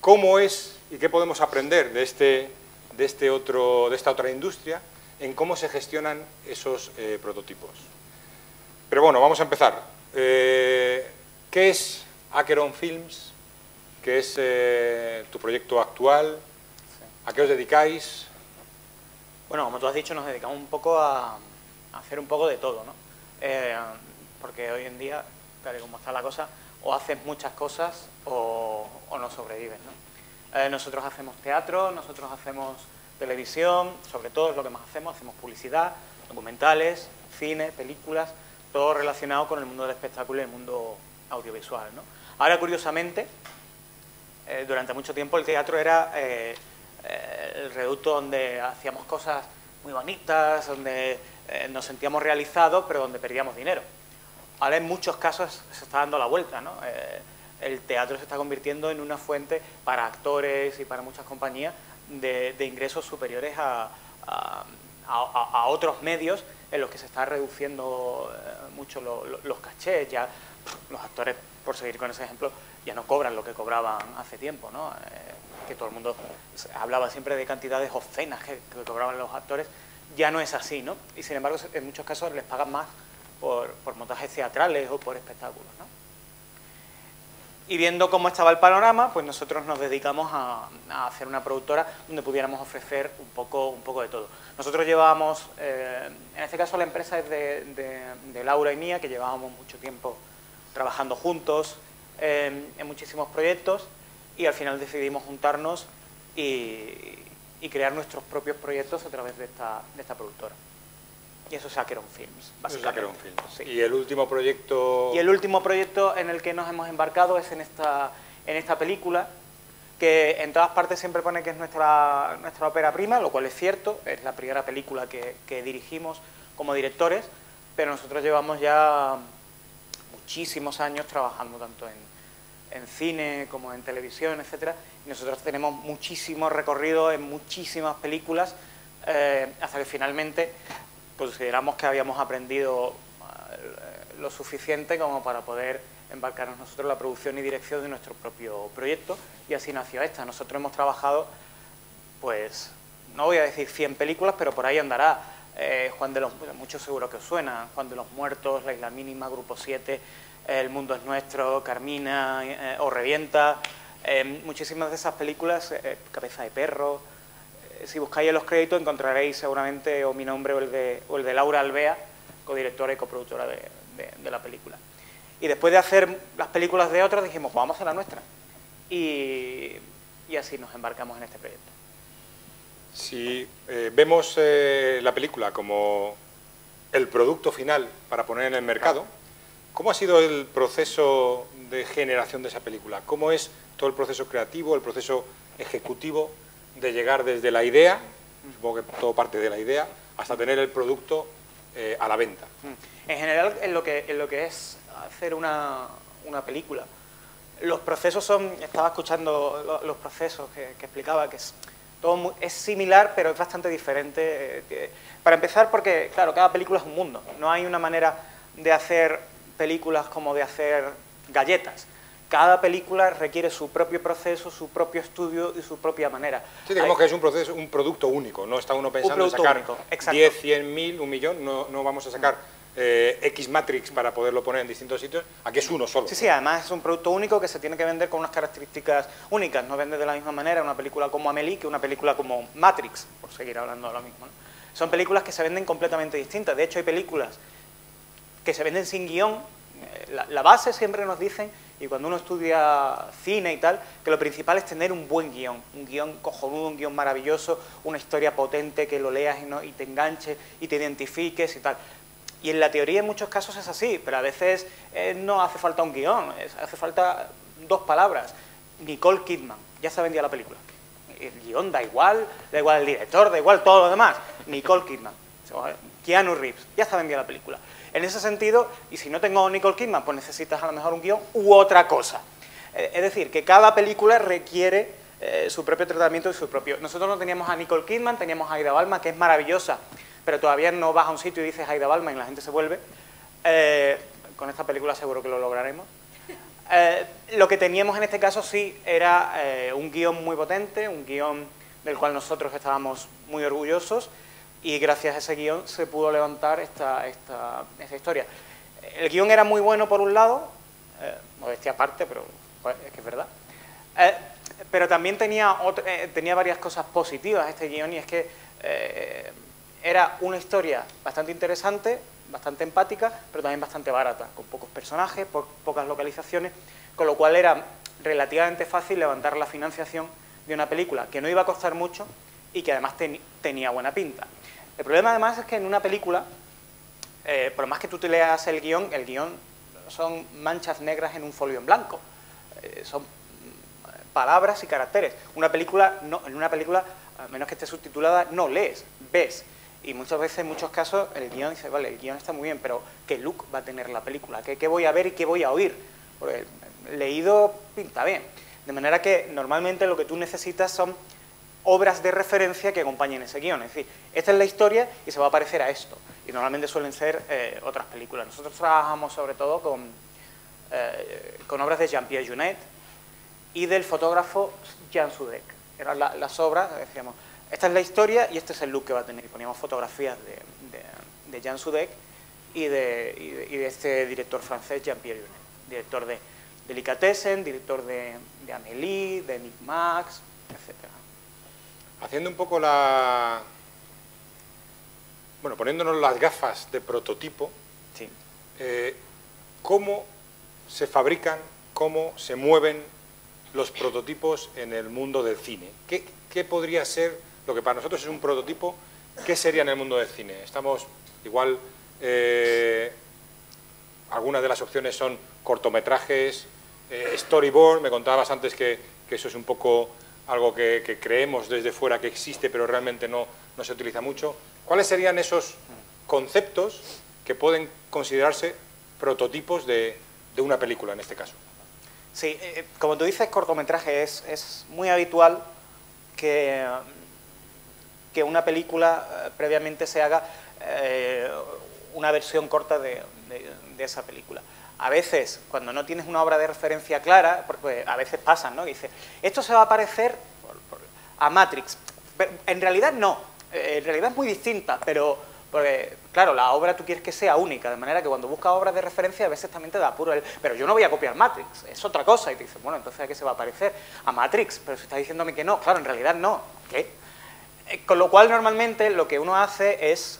cómo es y qué podemos aprender de esta otra industria en cómo se gestionan esos prototipos. Pero bueno, vamos a empezar. ¿Qué es Acheron Films? ¿Qué es tu proyecto actual? ¿A qué os dedicáis? Bueno, como tú has dicho, nos dedicamos un poco a hacer un poco de todo, ¿no? Porque hoy en día, tal y como está la cosa, o haces muchas cosas o no sobrevives, ¿no? Nosotros hacemos teatro, nosotros hacemos televisión, sobre todo es lo que más hacemos publicidad, documentales, cine, películas, todo relacionado con el mundo del espectáculo y el mundo audiovisual, ¿no? Ahora, curiosamente, durante mucho tiempo el teatro era el reducto donde hacíamos cosas muy bonitas, donde nos sentíamos realizados, pero donde perdíamos dinero. Ahora en muchos casos se está dando la vuelta, ¿no? El teatro se está convirtiendo en una fuente para actores y para muchas compañías de ingresos superiores a otros medios en los que se está reduciendo mucho los cachés. Ya los actores, por seguir con ese ejemplo, ya no cobran lo que cobraban hace tiempo, ¿no? Que todo el mundo hablaba siempre de cantidades obscenas que cobraban los actores. Ya no es así, ¿no? Y sin embargo, en muchos casos les pagan más por montajes teatrales o por espectáculos, ¿no? Y viendo cómo estaba el panorama, pues nosotros nos dedicamos a hacer una productora donde pudiéramos ofrecer un poco de todo. Nosotros llevábamos, en este caso la empresa es de Laura y mía, que llevábamos mucho tiempo trabajando juntos en muchísimos proyectos, y al final decidimos juntarnos y crear nuestros propios proyectos a través de esta productora. Y eso es Acheron Films, básicamente. Eso es Acheron Films. Sí. ¿Y el último proyecto? Y el último proyecto en el que nos hemos embarcado es en esta película, que en todas partes siempre pone que es nuestra ópera prima, lo cual es cierto, es la primera película que dirigimos como directores, pero nosotros llevamos ya muchísimos años trabajando tanto en cine como en televisión, etcétera, y nosotros tenemos muchísimo recorrido en muchísimas películas, hasta que finalmente consideramos que habíamos aprendido lo suficiente como para poder embarcarnos nosotros en la producción y dirección de nuestro propio proyecto, y así nació esta. Nosotros hemos trabajado, pues, no voy a decir 100 películas, pero por ahí andará. Juan de los muchos seguro que os suena, Juan de los Muertos, La Isla Mínima, Grupo 7, El Mundo es Nuestro, Carmina, O Revienta, muchísimas de esas películas, Cabeza de Perro. Si buscáis en los créditos encontraréis seguramente o mi nombre o el de Laura Alvea, codirectora y coproductora de la película. Y después de hacer las películas de otros dijimos, pues vamos a hacer la nuestra. Y así nos embarcamos en este proyecto. Si vemos la película como el producto final para poner en el mercado, ¿cómo ha sido el proceso de generación de esa película? ¿Cómo es todo el proceso creativo, el proceso ejecutivo de llegar desde la idea, supongo que todo parte de la idea, hasta tener el producto a la venta? En general, en lo que es hacer una película, los procesos son, estaba escuchando los procesos que explicaba, que es todo es similar, pero es bastante diferente. Para empezar, porque, claro, cada película es un mundo. No hay una manera de hacer películas como de hacer galletas. cada película requiere su propio proceso, su propio estudio y su propia manera. Sí, digamos que es un producto único, no está uno pensando en sacar único, exacto. 10, 100, 1000, 1 millón, no vamos a sacar X Matrix para poderlo poner en distintos sitios, aquí es uno solo. Sí, sí, además es un producto único que se tiene que vender con unas características únicas, no vende de la misma manera una película como Amélie que una película como Matrix, por seguir hablando de lo mismo, ¿no? Son películas que se venden completamente distintas, de hecho hay películas que se venden sin guión, la base siempre nos dicen, y cuando uno estudia cine y tal, que lo principal es tener un buen guión, un guión cojonudo, un guión maravilloso, una historia potente que lo leas y te enganches y te identifiques y tal. Y en la teoría en muchos casos es así, pero a veces no hace falta un guión, hace falta 2 palabras. Nicole Kidman, ya se vendía la película. El guión da igual el director, da igual todo lo demás. Nicole Kidman, Keanu Reeves, ya se vendía la película. En ese sentido, y si no tengo Nicole Kidman, pues necesitas a lo mejor un guión u otra cosa. Es decir, que cada película requiere su propio tratamiento y su propio... Nosotros no teníamos a Nicole Kidman, teníamos a Aida Balma, que es maravillosa, pero todavía no vas a un sitio y dices Aida Balma y la gente se vuelve. Con esta película seguro que lo lograremos. Lo que teníamos en este caso sí era un guión muy potente, un guión del cual nosotros estábamos muy orgullosos, y gracias a ese guión se pudo levantar esta historia. El guión era muy bueno por un lado, modestia aparte, pero pues, es que es verdad, pero también tenía varias cosas positivas este guión, y es que era una historia bastante interesante, bastante empática, pero también bastante barata, con pocos personajes, pocas localizaciones, con lo cual era relativamente fácil levantar la financiación de una película que no iba a costar mucho y que además tenía buena pinta. El problema además es que en una película, por más que tú te leas el guión son manchas negras en un folio en blanco, son palabras y caracteres. En una película, a menos que esté subtitulada, no lees, ves. Y muchas veces, en muchos casos, el guión dice, vale, el guión está muy bien, pero ¿qué look va a tener la película? ¿Qué voy a ver y qué voy a oír? Porque leído pinta bien. De manera que normalmente lo que tú necesitas son obras de referencia que acompañen ese guión. Es decir, esta es la historia y se va a parecer a esto. Y normalmente suelen ser otras películas. Nosotros trabajamos sobre todo con obras de Jean-Pierre Jeunet y del fotógrafo Jean Sudek. Eran las obras, decíamos, esta es la historia y este es el look que va a tener. Y poníamos fotografías de Jean Sudek y de este director francés, Jean-Pierre Jeunet, director de Delicatessen, director de Amélie, de Nick Max, etc. Haciendo un poco bueno, poniéndonos las gafas de prototipo, Sí. ¿Cómo se fabrican, cómo se mueven los prototipos en el mundo del cine? ¿Qué podría ser lo que para nosotros es un prototipo? ¿Qué sería en el mundo del cine? Estamos igual... algunas de las opciones son cortometrajes, storyboard. Me contabas antes que eso es un poco algo que creemos desde fuera que existe, pero realmente no se utiliza mucho. ¿Cuáles serían esos conceptos que pueden considerarse prototipos de una película en este caso? Sí, como tú dices, cortometraje es muy habitual que una película previamente se haga una versión corta de esa película. A veces, cuando no tienes una obra de referencia clara, porque a veces pasan, ¿no? Y dices, esto se va a parecer a Matrix. Pero en realidad no, en realidad es muy distinta, pero porque, claro, la obra tú quieres que sea única, de manera que cuando buscas obras de referencia a veces también te da apuro pero yo no voy a copiar Matrix, es otra cosa. Y te dices, bueno, entonces ¿a qué se va a parecer? A Matrix, pero si estás diciéndome que no, claro, en realidad no. ¿Qué? Con lo cual, normalmente, lo que uno hace es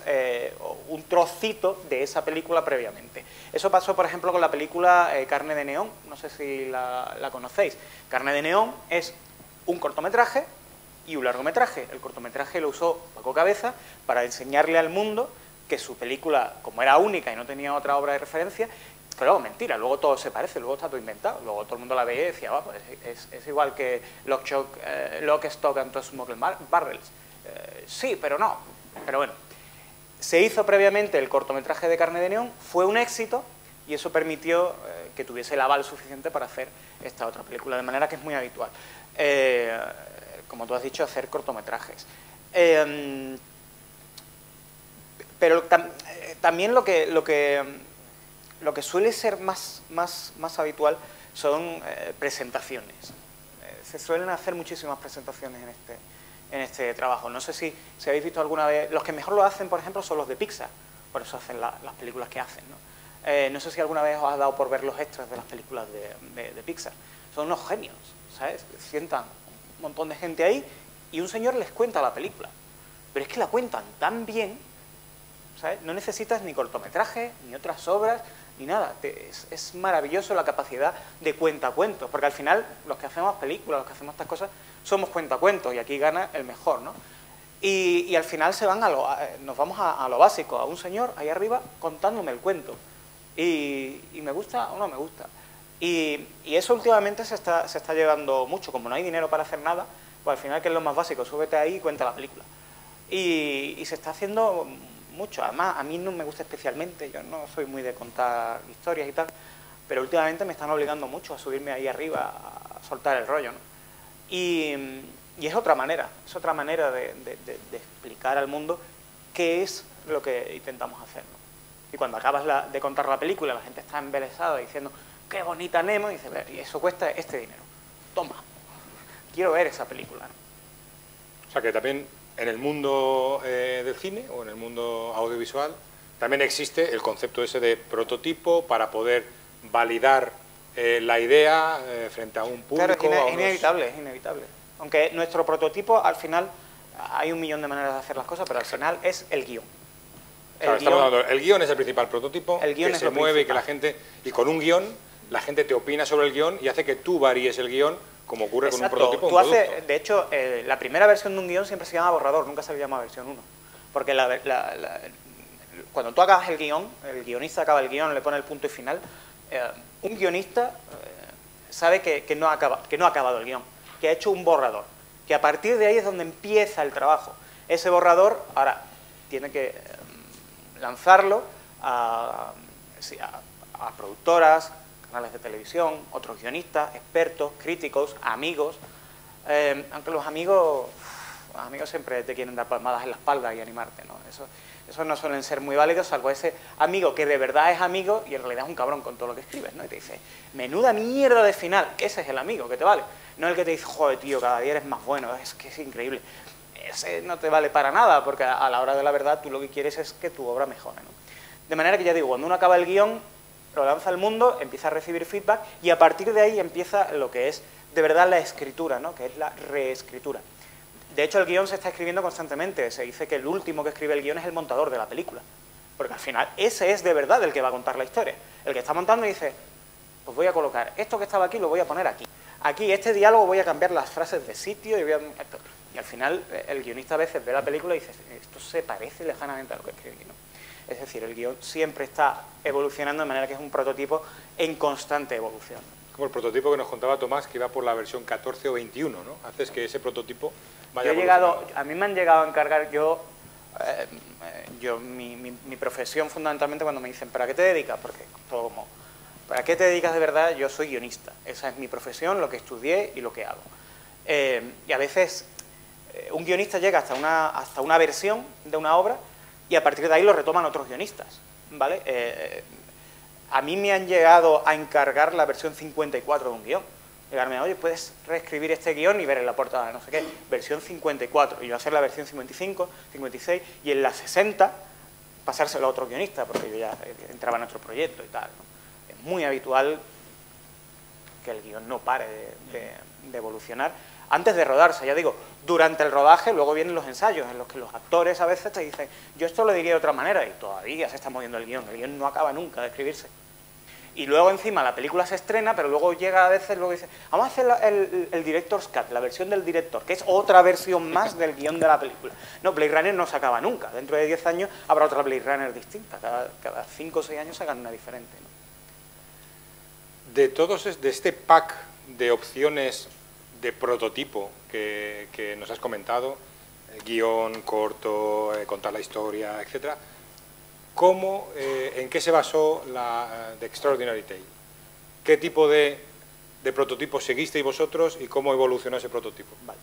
un trocito de esa película previamente. Eso pasó, por ejemplo, con la película Carne de Neón, no sé si la conocéis. Carne de Neón es un cortometraje y un largometraje. El cortometraje lo usó Paco Cabeza para enseñarle al mundo que su película, como era única y no tenía otra obra de referencia, pero mentira, luego todo se parece, luego está todo inventado. Luego todo el mundo la veía y decía, pues es igual que Lock, Stock and Two Smoking Barrels. Sí, pero no. Pero bueno, se hizo previamente el cortometraje de Carne de Neón, fue un éxito y eso permitió que tuviese el aval suficiente para hacer esta otra película, de manera que es muy habitual. Como tú has dicho, hacer cortometrajes. Pero también lo que suele ser más habitual son presentaciones. Se suelen hacer muchísimas presentaciones en este trabajo. No sé si habéis visto alguna vez... Los que mejor lo hacen, por ejemplo, son los de Pixar. Por eso hacen las películas que hacen, ¿no? No sé si alguna vez os ha dado por ver los extras de las películas de Pixar. Son unos genios, ¿sabes? Sientan un montón de gente ahí y un señor les cuenta la película. Pero es que la cuentan tan bien, ¿sabes? No necesitas ni cortometraje, ni otras obras, ni nada. Es maravilloso la capacidad de cuentacuentos, porque al final los que hacemos películas, los que hacemos estas cosas, somos cuentacuentos y aquí gana el mejor, ¿no? Y al final nos vamos a lo básico, a un señor ahí arriba contándome el cuento. Y me gusta o no me gusta. Y eso últimamente se está llevando mucho. Como no hay dinero para hacer nada, pues al final, que es lo más básico, súbete ahí y cuenta la película. Y se está haciendo mucho. Además, a mí no me gusta especialmente, yo no soy muy de contar historias y tal, pero últimamente me están obligando mucho a subirme ahí arriba, a soltar el rollo, ¿no? Y es otra manera de explicar al mundo qué es lo que intentamos hacer, ¿no? Y cuando acabas de contar la película, la gente está embelesada diciendo, qué bonita Nemo, y dice, y eso cuesta este dinero, toma, quiero ver esa película, ¿no? O sea que también en el mundo del cine o en el mundo audiovisual también existe el concepto ese de prototipo para poder validar la idea frente a un público. Claro, es inevitable. Aunque nuestro prototipo, al final, hay un millón de maneras de hacer las cosas, pero al final es el guión. Claro, el guión es el principal prototipo, el guión que es se lo mueve, principal. que la gente... Y con un guión, la gente te opina sobre el guión y hace que tú varíes el guión, como ocurre con un prototipo. De hecho, la primera versión de un guión siempre se llama borrador, nunca se le llama versión 1. Porque cuando tú acabas el guión, el guionista acaba el guión, le pone el punto y final, un guionista sabe que no ha acabado el guión, que ha hecho un borrador, que a partir de ahí es donde empieza el trabajo. Ese borrador, ahora, tiene que lanzarlo a productoras, canales de televisión, otros guionistas, expertos, críticos, amigos, aunque los amigos siempre te quieren dar palmadas en la espalda y animarte, ¿no? Eso no suelen ser muy válidos, salvo ese amigo que de verdad es amigo y en realidad es un cabrón con todo lo que escribes, ¿no? Y te dice, menuda mierda de final, ese es el amigo que te vale. No el que te dice, joder, tío, cada día eres más bueno, es que es increíble. Ese no te vale para nada, porque a la hora de la verdad tú lo que quieres es que tu obra mejore, ¿no? De manera que ya digo, cuando uno acaba el guión, lo lanza al mundo, empieza a recibir feedback y a partir de ahí empieza lo que es de verdad la escritura, ¿no? Que es la reescritura. De hecho, el guión se está escribiendo constantemente. Se dice que el último que escribe el guión es el montador de la película. Porque al final ese es de verdad el que va a contar la historia. El que está montando dice, pues voy a colocar esto que estaba aquí, lo voy a poner aquí. Aquí, este diálogo, voy a cambiar las frases de sitio y al final el guionista a veces ve la película y dice, esto se parece lejanamente a lo que escribí, ¿no? Es decir, el guión siempre está evolucionando de manera que es un prototipo en constante evolución. Como el prototipo que nos contaba Tomás, que iba por la versión 14 o 21, ¿no? Haces que ese prototipo vaya evolucionando. A mí me han llegado a encargar, mi profesión fundamentalmente cuando me dicen, ¿para qué te dedicas? Porque todo como, ¿para qué te dedicas de verdad? Yo soy guionista, esa es mi profesión, lo que estudié y lo que hago. Y a veces un guionista llega hasta una versión de una obra y a partir de ahí lo retoman otros guionistas, ¿vale? A mí me han llegado a encargar la versión 54 de un guión. Llegarme, oye, puedes reescribir este guión y ver en la portada de no sé qué, versión 54, y yo hacer la versión 55, 56, y en la 60 pasárselo a otro guionista, porque yo ya entraba en otro proyecto y tal, ¿no? Es muy habitual que el guión no pare de evolucionar antes de rodarse, ya digo, durante el rodaje luego vienen los ensayos, en los que los actores a veces te dicen, yo esto lo diría de otra manera, y todavía se está moviendo el guión no acaba nunca de escribirse. Y luego encima la película se estrena, pero luego llega a veces, luego dice, vamos a hacer el director's cut, la versión del director, que es otra versión más del guión de la película. No, Blade Runner no se acaba nunca, dentro de 10 años habrá otra Blade Runner distinta, cada 5 o 6 años sacan una diferente, ¿no? De este pack de opciones de prototipo que nos has comentado, guión, corto, contar la historia, etcétera, ¿en qué se basó la The Extraordinary Tale? ¿Qué tipo de prototipo seguisteis vosotros y cómo evolucionó ese prototipo? Vale.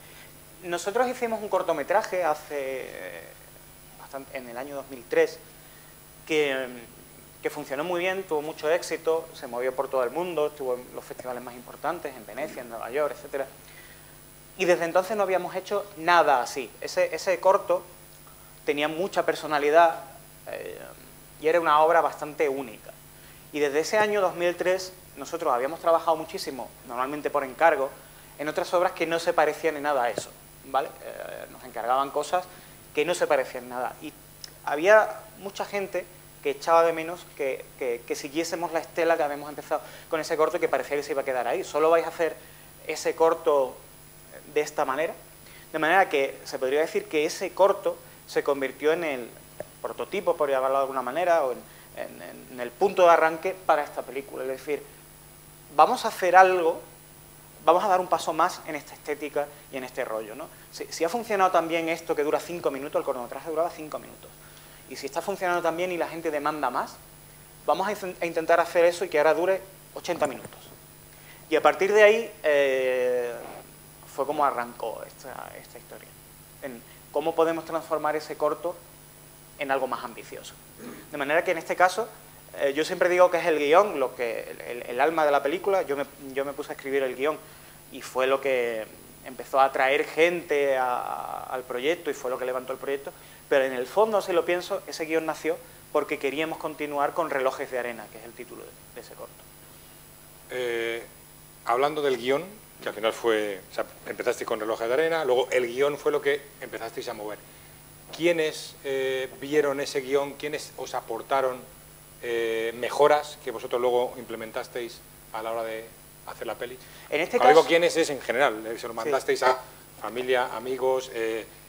Nosotros hicimos un cortometraje en el año 2003 que que funcionó muy bien, tuvo mucho éxito, se movió por todo el mundo, estuvo en los festivales más importantes, en Venecia, en Nueva York, etc. Y desde entonces no habíamos hecho nada así. Ese corto tenía mucha personalidad y era una obra bastante única. Y desde ese año 2003 nosotros habíamos trabajado muchísimo, normalmente por encargo, en otras obras que no se parecían en nada a eso, ¿vale? Nos encargaban cosas que no se parecían en nada. Y había mucha gente que echaba de menos que siguiésemos la estela que habíamos empezado con ese corto, que parecía que se iba a quedar ahí. Solo vais a hacer ese corto de esta manera. De manera que se podría decir que ese corto se convirtió en el prototipo, por llamarlo de alguna manera, o en el punto de arranque para esta película. Es decir, vamos a hacer algo, vamos a dar un paso más en esta estética y en este rollo, ¿no? Si ha funcionado también esto que dura 5 minutos, el cortometraje duraba 5 minutos, y si está funcionando también y la gente demanda más, vamos a intentar hacer eso y que ahora dure 80 minutos. Y a partir de ahí fue como arrancó esta historia, en cómo podemos transformar ese corto en algo más ambicioso. De manera que en este caso, yo siempre digo que es el guión, el alma de la película. Yo me puse a escribir el guión y fue lo que empezó a atraer gente al proyecto y fue lo que levantó el proyecto. Pero en el fondo, si lo pienso, ese guión nació porque queríamos continuar con Relojes de Arena, que es el título de ese corto. Hablando del guión, que al final fue, o sea, empezasteis con Relojes de Arena, luego el guión fue lo que empezasteis a mover. ¿Quiénes vieron ese guión? ¿Quiénes os aportaron mejoras que vosotros luego implementasteis a la hora de hacer la peli? En este Cuando caso, digo quiénes es en general, se lo mandasteis a familia, amigos,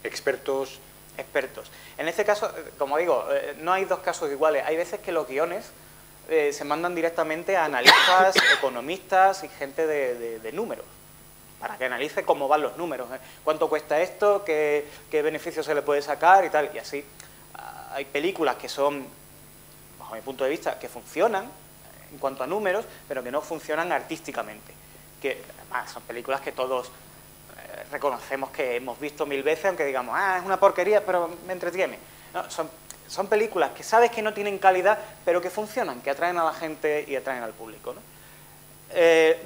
expertos. Expertos. En este caso, como digo, no hay dos casos iguales. Hay veces que los guiones se mandan directamente a analistas, economistas y gente de números, para que analice cómo van los números, cuánto cuesta esto, qué beneficio se le puede sacar y tal. Y así hay películas que son, bajo mi punto de vista, que funcionan en cuanto a números, pero que no funcionan artísticamente. Que además son películas que todos reconocemos que hemos visto 1000 veces, aunque digamos, es una porquería, pero me entretiene. No, son películas que sabes que no tienen calidad, pero que funcionan, que atraen a la gente y atraen al público, ¿no?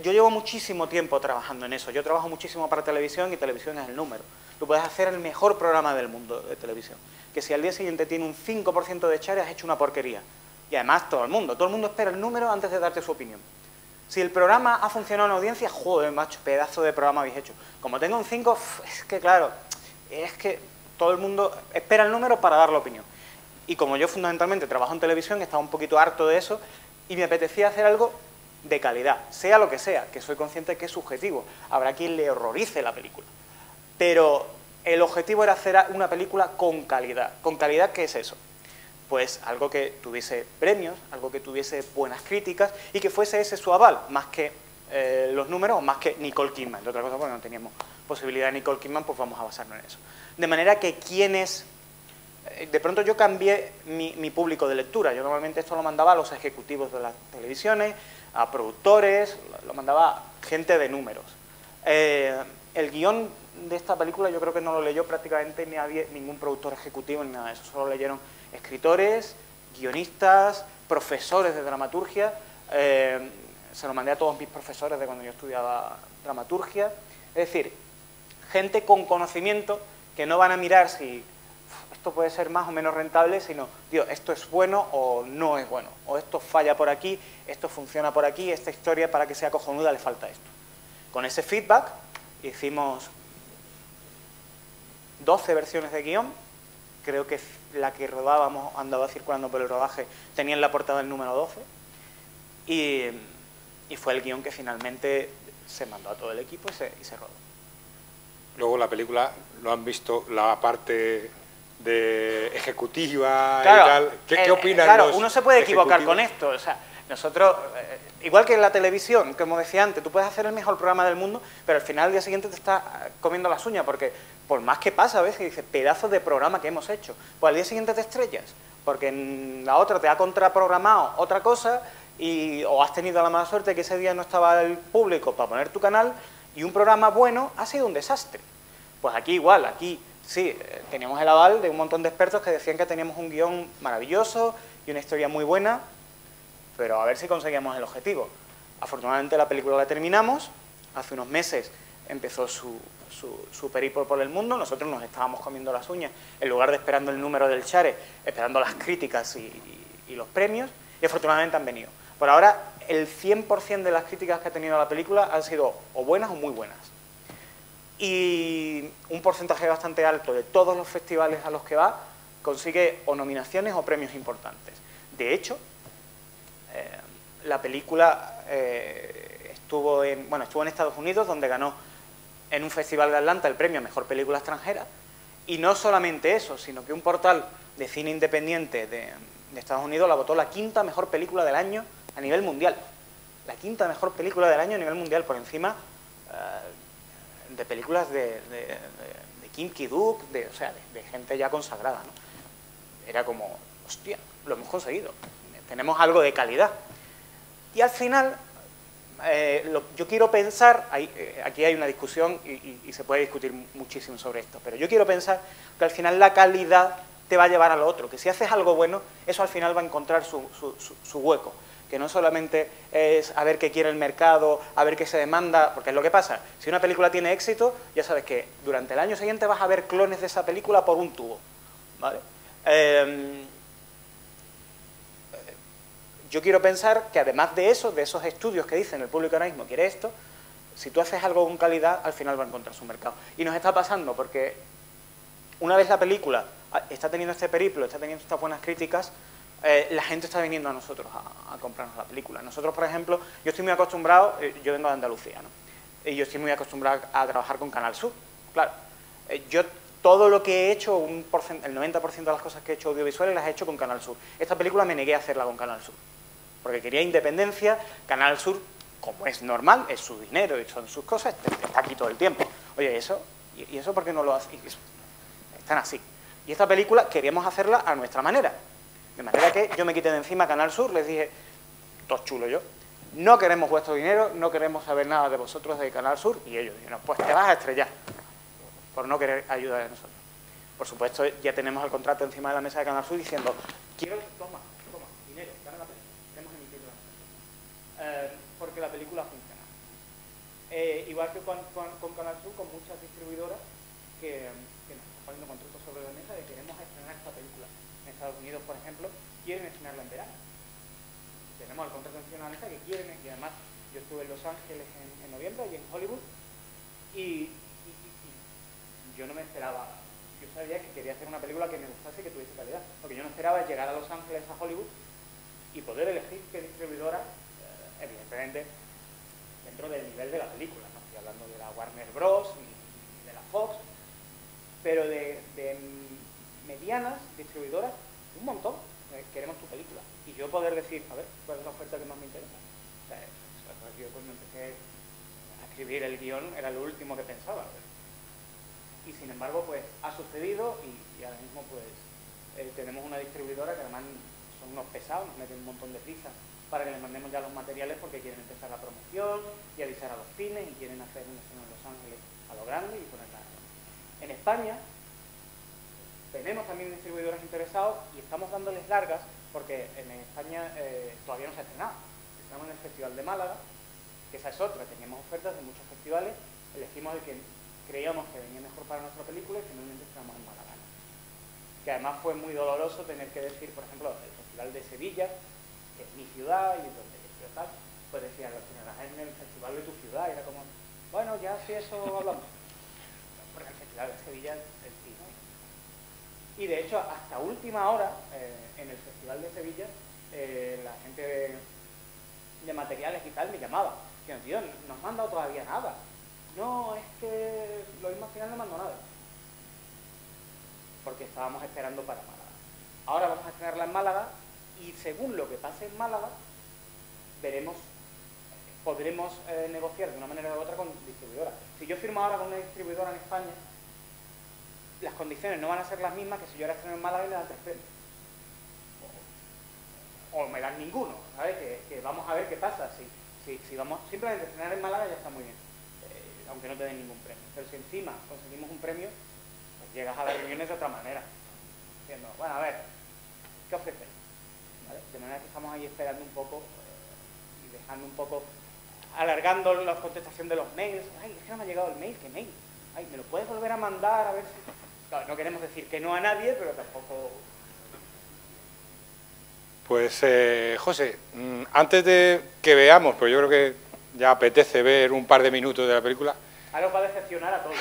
Yo llevo muchísimo tiempo trabajando en eso. Yo trabajo muchísimo para televisión y televisión es el número. Tú puedes hacer el mejor programa del mundo de televisión, que si al día siguiente tiene un 5% de share, has hecho una porquería. Y además todo el mundo espera el número antes de darte su opinión. Si el programa ha funcionado en audiencia, joder, macho, pedazo de programa habéis hecho. Como tengo un 5, es que claro, es que todo el mundo espera el número para dar la opinión. Y como yo fundamentalmente trabajo en televisión, estaba un poquito harto de eso y me apetecía hacer algo de calidad, sea lo que sea, que soy consciente de que es subjetivo. Habrá quien le horrorice la película. Pero el objetivo era hacer una película con calidad. ¿Con calidad qué es eso? Pues algo que tuviese premios, algo que tuviese buenas críticas y que fuese ese su aval, más que los números, más que Nicole Kidman. De otra cosa, porque no teníamos posibilidad de Nicole Kidman, pues vamos a basarnos en eso. De manera que quienes... De pronto yo cambié mi público de lectura. Yo normalmente esto lo mandaba a los ejecutivos de las televisiones, a productores, lo mandaba a gente de números. El guión de esta película yo creo que no lo leyó prácticamente ningún productor ejecutivo ni nada de eso. Solo leyeron escritores, guionistas, profesores de dramaturgia. Se lo mandé a todos mis profesores de cuando yo estudiaba dramaturgia. Es decir, gente con conocimiento que no van a mirar si esto puede ser más o menos rentable, sino, tío, esto es bueno o no es bueno, o esto falla por aquí, esto funciona por aquí, esta historia para que sea cojonuda le falta esto. Con ese feedback hicimos 12 versiones de guión. Creo que la que rodábamos, andaba circulando por el rodaje, tenía en la portada el número 12 y fue el guión que finalmente se mandó a todo el equipo y se rodó. Luego la película, lo han visto la parte de ejecutiva, claro, y tal. ¿Qué opinan claro, los uno se puede equivocar ejecutivos? con esto. O sea, nosotros, igual que en la televisión, como decía antes, tú puedes hacer el mejor programa del mundo, pero al final al día siguiente te estás comiendo las uñas, porque por más que pasa a veces, dices, pedazos de programa que hemos hecho, pues al día siguiente te estrellas, porque en la otra te ha contraprogramado otra cosa, o has tenido la mala suerte que ese día no estaba el público para poner tu canal, y un programa bueno ha sido un desastre. Pues aquí igual, aquí sí, teníamos el aval de un montón de expertos que decían que teníamos un guión maravilloso y una historia muy buena, pero a ver si conseguimos el objetivo. Afortunadamente la película la terminamos, hace unos meses empezó su periplo por el mundo, nosotros nos estábamos comiendo las uñas, en lugar de esperando el número del Share, esperando las críticas y los premios, y afortunadamente han venido. Por ahora, el 100% de las críticas que ha tenido la película han sido o buenas o muy buenas. Y un porcentaje bastante alto de todos los festivales a los que va consigue o nominaciones o premios importantes. De hecho, la película estuvo en Estados Unidos, donde ganó en un festival de Atlanta el premio a Mejor Película Extranjera, y no solamente eso, sino que un portal de cine independiente de Estados Unidos la votó la 5ª mejor película del año a nivel mundial. La 5ª mejor película del año a nivel mundial, por encima de películas de Kim Ki-duk, de gente ya consagrada, ¿no? Era como, hostia, lo hemos conseguido, tenemos algo de calidad. Y al final, yo quiero pensar, aquí hay una discusión y se puede discutir muchísimo sobre esto, pero yo quiero pensar que al final la calidad te va a llevar a lo otro, que si haces algo bueno, eso al final va a encontrar su hueco, que no solamente es a ver qué quiere el mercado, a ver qué se demanda, porque es lo que pasa, si una película tiene éxito, ya sabes que durante el año siguiente vas a ver clones de esa película por un tubo, ¿vale? Yo quiero pensar que además de eso, de esos estudios que dicen el público ahora mismo quiere esto, si tú haces algo con calidad, al final va a encontrar su mercado. Y nos está pasando porque una vez la película está teniendo este periplo, está teniendo estas buenas críticas, la gente está viniendo a nosotros a comprarnos la película. Nosotros, por ejemplo, yo estoy muy acostumbrado, yo vengo de Andalucía, ¿no? Y yo estoy muy acostumbrado a trabajar con Canal Sur, claro. Yo todo lo que he hecho, el 90% de las cosas que he hecho audiovisuales las he hecho con Canal Sur. Esta película me negué a hacerla con Canal Sur, porque quería independencia. Canal Sur, como es normal, es su dinero y son sus cosas, está aquí todo el tiempo. Oye, ¿y eso por qué no lo hacéis? Están así. Y esta película queríamos hacerla a nuestra manera. De manera que yo me quité de encima Canal Sur, les dije, todo chulo yo, no queremos vuestro dinero, no queremos saber nada de vosotros de Canal Sur, y ellos dijeron, pues te vas a estrellar, por no querer ayuda de nosotros. Por supuesto, ya tenemos el contrato encima de la mesa de Canal Sur diciendo, toma, dinero, gana la película, queremos emitirla. Porque la película funciona. Igual que con Canal Sur, con muchas distribuidoras que nos están poniendo contratos sobre la mesa de queremos estrenar esta película. En Estados Unidos, por ejemplo, quieren estrenarla en verano. Tenemos el contrato encima de la mesa que quieren, y además yo estuve en Los Ángeles en noviembre y en Hollywood, y yo no me esperaba, yo sabía que quería hacer una película que me gustase y que tuviese calidad. Lo que yo no esperaba es llegar a Los Ángeles, a Hollywood, y poder elegir qué distribuidora, evidentemente, dentro del nivel de la película. No estoy hablando de la Warner Bros. Ni de la Fox, pero de medianas distribuidoras, un montón, queremos tu película. Y yo poder decir, a ver, ¿cuál es la oferta que más me interesa? O sea, yo cuando empecé a escribir el guión era lo último que pensaba. Y sin embargo, pues ha sucedido y ahora mismo pues tenemos una distribuidora que además son unos pesados, nos meten un montón de prisa para que les mandemos ya los materiales porque quieren empezar la promoción y avisar a los cines y quieren hacer una escena en Los Ángeles a lo grande y ponerla. En España tenemos también distribuidores interesados y estamos dándoles largas porque en España todavía no se ha estrenado. Estamos en el Festival de Málaga, que esa es otra, teníamos ofertas de muchos festivales, elegimos el que creíamos que venía mejor para nuestra película y finalmente estrenamos en Málaga. Que además fue muy doloroso tener que decir, por ejemplo, el Festival de Sevilla, que es mi ciudad y donde yo tal, pues decía, lo estrenarás en el Festival de tu ciudad, y era como, bueno, ya si eso hablamos. Porque el Festival de Sevilla es sí, ¿no? Y de hecho, hasta última hora, en el Festival de Sevilla, la gente de materiales y tal me llamaba. Diciendo, tío, no has mandado todavía nada. No, es que lo mismo al final no mandó nada. Porque estábamos esperando para Málaga. Ahora vamos a estrenarla en Málaga y según lo que pase en Málaga, podremos negociar de una manera u otra con distribuidoras. Si yo firmo ahora con una distribuidora en España, las condiciones no van a ser las mismas que si yo ahora estreno en Málaga y me dan 3 premios. O me dan ninguno, ¿sabes? Que vamos a ver qué pasa. Si vamos simplemente a estrenar en Málaga ya está muy bien, aunque no te den ningún premio. Pero si encima conseguimos un premio, pues llegas a las reuniones de otra manera. Diciendo, bueno, a ver, ¿qué ofrecéis? ¿Vale? De manera que estamos ahí esperando un poco y dejando un poco, alargando la contestación de los mails. Ay, es que no me ha llegado el mail, ¿qué mail? Ay, ¿me lo puedes volver a mandar? A ver si... Claro, no queremos decir que no a nadie, pero tampoco... Pues, José, antes de que veamos, pues yo creo que ya apetece ver un par de minutos de la película. Algo va a decepcionar a todos.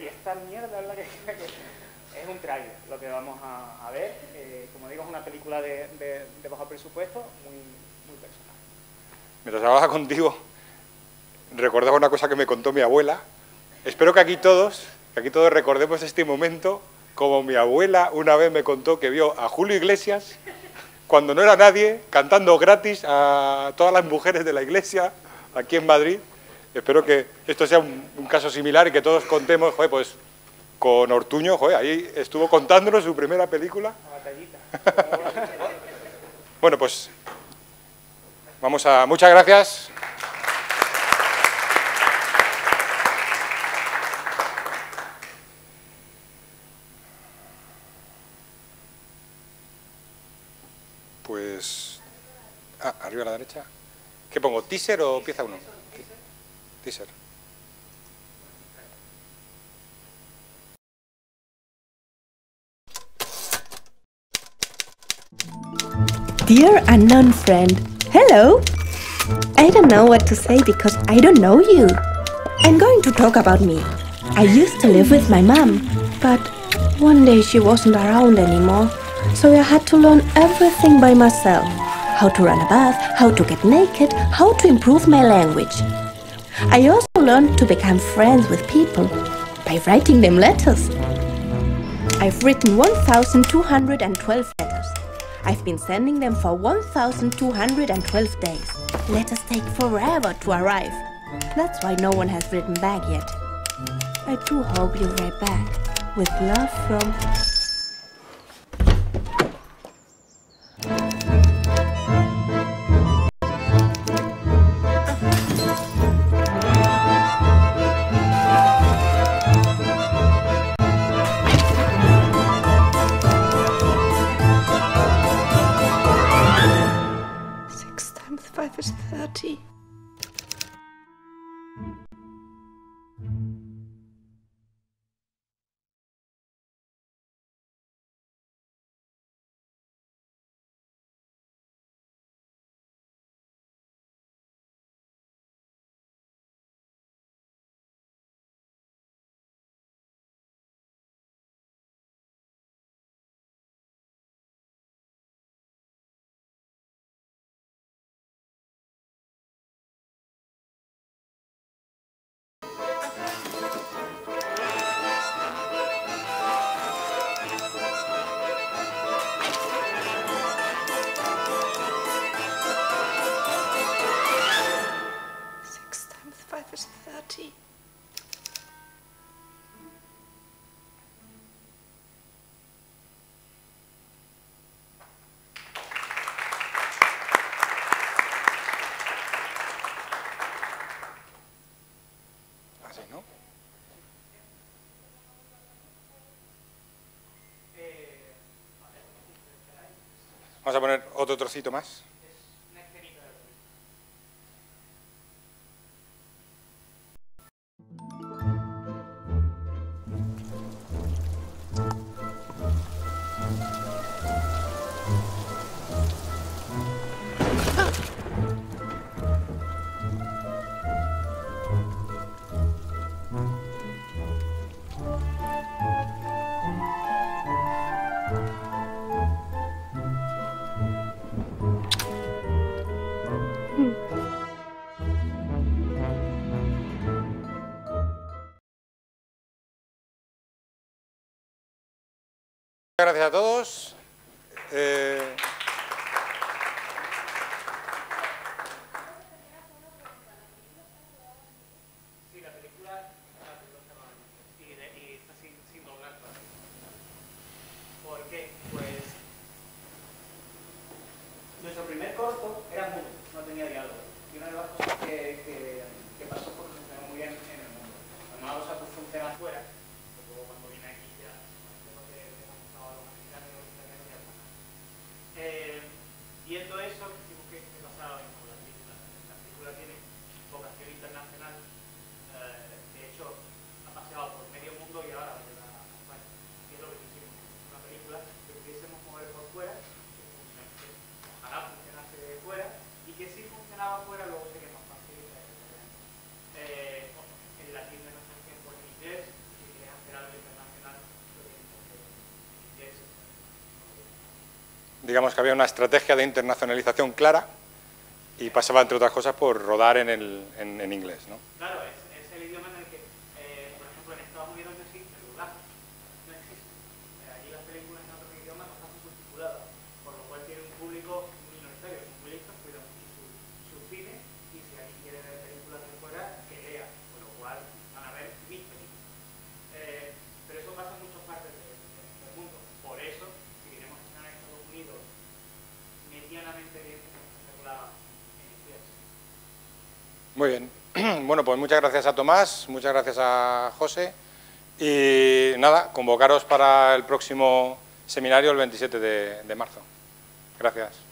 Y esta mierda es la que es un tráiler lo que vamos a ver. Como digo, es una película de bajo presupuesto, muy personal. Mientras hablaba contigo, recordaba una cosa que me contó mi abuela. Espero que aquí todos recordemos este momento como mi abuela una vez me contó que vio a Julio Iglesias cuando no era nadie, cantando gratis a todas las mujeres de la iglesia aquí en Madrid. Espero que esto sea un caso similar y que todos contemos, joder, pues con Ortuño, joder, ahí estuvo contándonos su primera película. Bueno, pues muchas gracias. Pues... arriba a la derecha. ¿Qué pongo? ¿Teaser o pieza 1? Teaser. Dear unknown friend, hello! I don't know what to say because I don't know you. I'm going to talk about me. I used to live with my mom, but one day she wasn't around anymore, so I had to learn everything by myself. How to run a bath, how to get naked, how to improve my language. I also learned to become friends with people by writing them letters. I've written 1,212 letters. I've been sending them for 1,212 days. Letters take forever to arrive. That's why no one has written back yet. I do hope you write back. With love from... Is 30. Is 30. Así, ¿no? Vamos a poner otro trocito más. Gracias a todos. Sí, la película y está sin doblar todavía. ¿Por qué? Pues nuestro primer corto era mudo, no tenía diálogo. Y una de las cosas que pasó fue que funcionó muy bien en el mundo. Además, o sea, pues funciona afuera. Luego cuando vine aquí ya tengo que dejar algo mexicano y digamos que había una estrategia de internacionalización clara y pasaba, entre otras cosas, por rodar en inglés, ¿no? Claro, es el idioma en el que, por ejemplo, en Estados Unidos no existe el doblaje, no existe. Allí las películas en otros idiomas no están subtituladas, por lo cual tiene un público minoritario, son muy listos, cuidan mucho su cine, y si alguien quiere ver películas de fuera, que lea, por lo cual van a ver mis películas. Pero eso pasa en muchas partes del mundo. Por eso, si queremos estar en Estados Unidos medianamente bien, tenemos que hacerla en inglés. Muy bien. Bueno, pues muchas gracias a Tomás, muchas gracias a José. Y nada, convocaros para el próximo seminario el 27 de marzo. Gracias.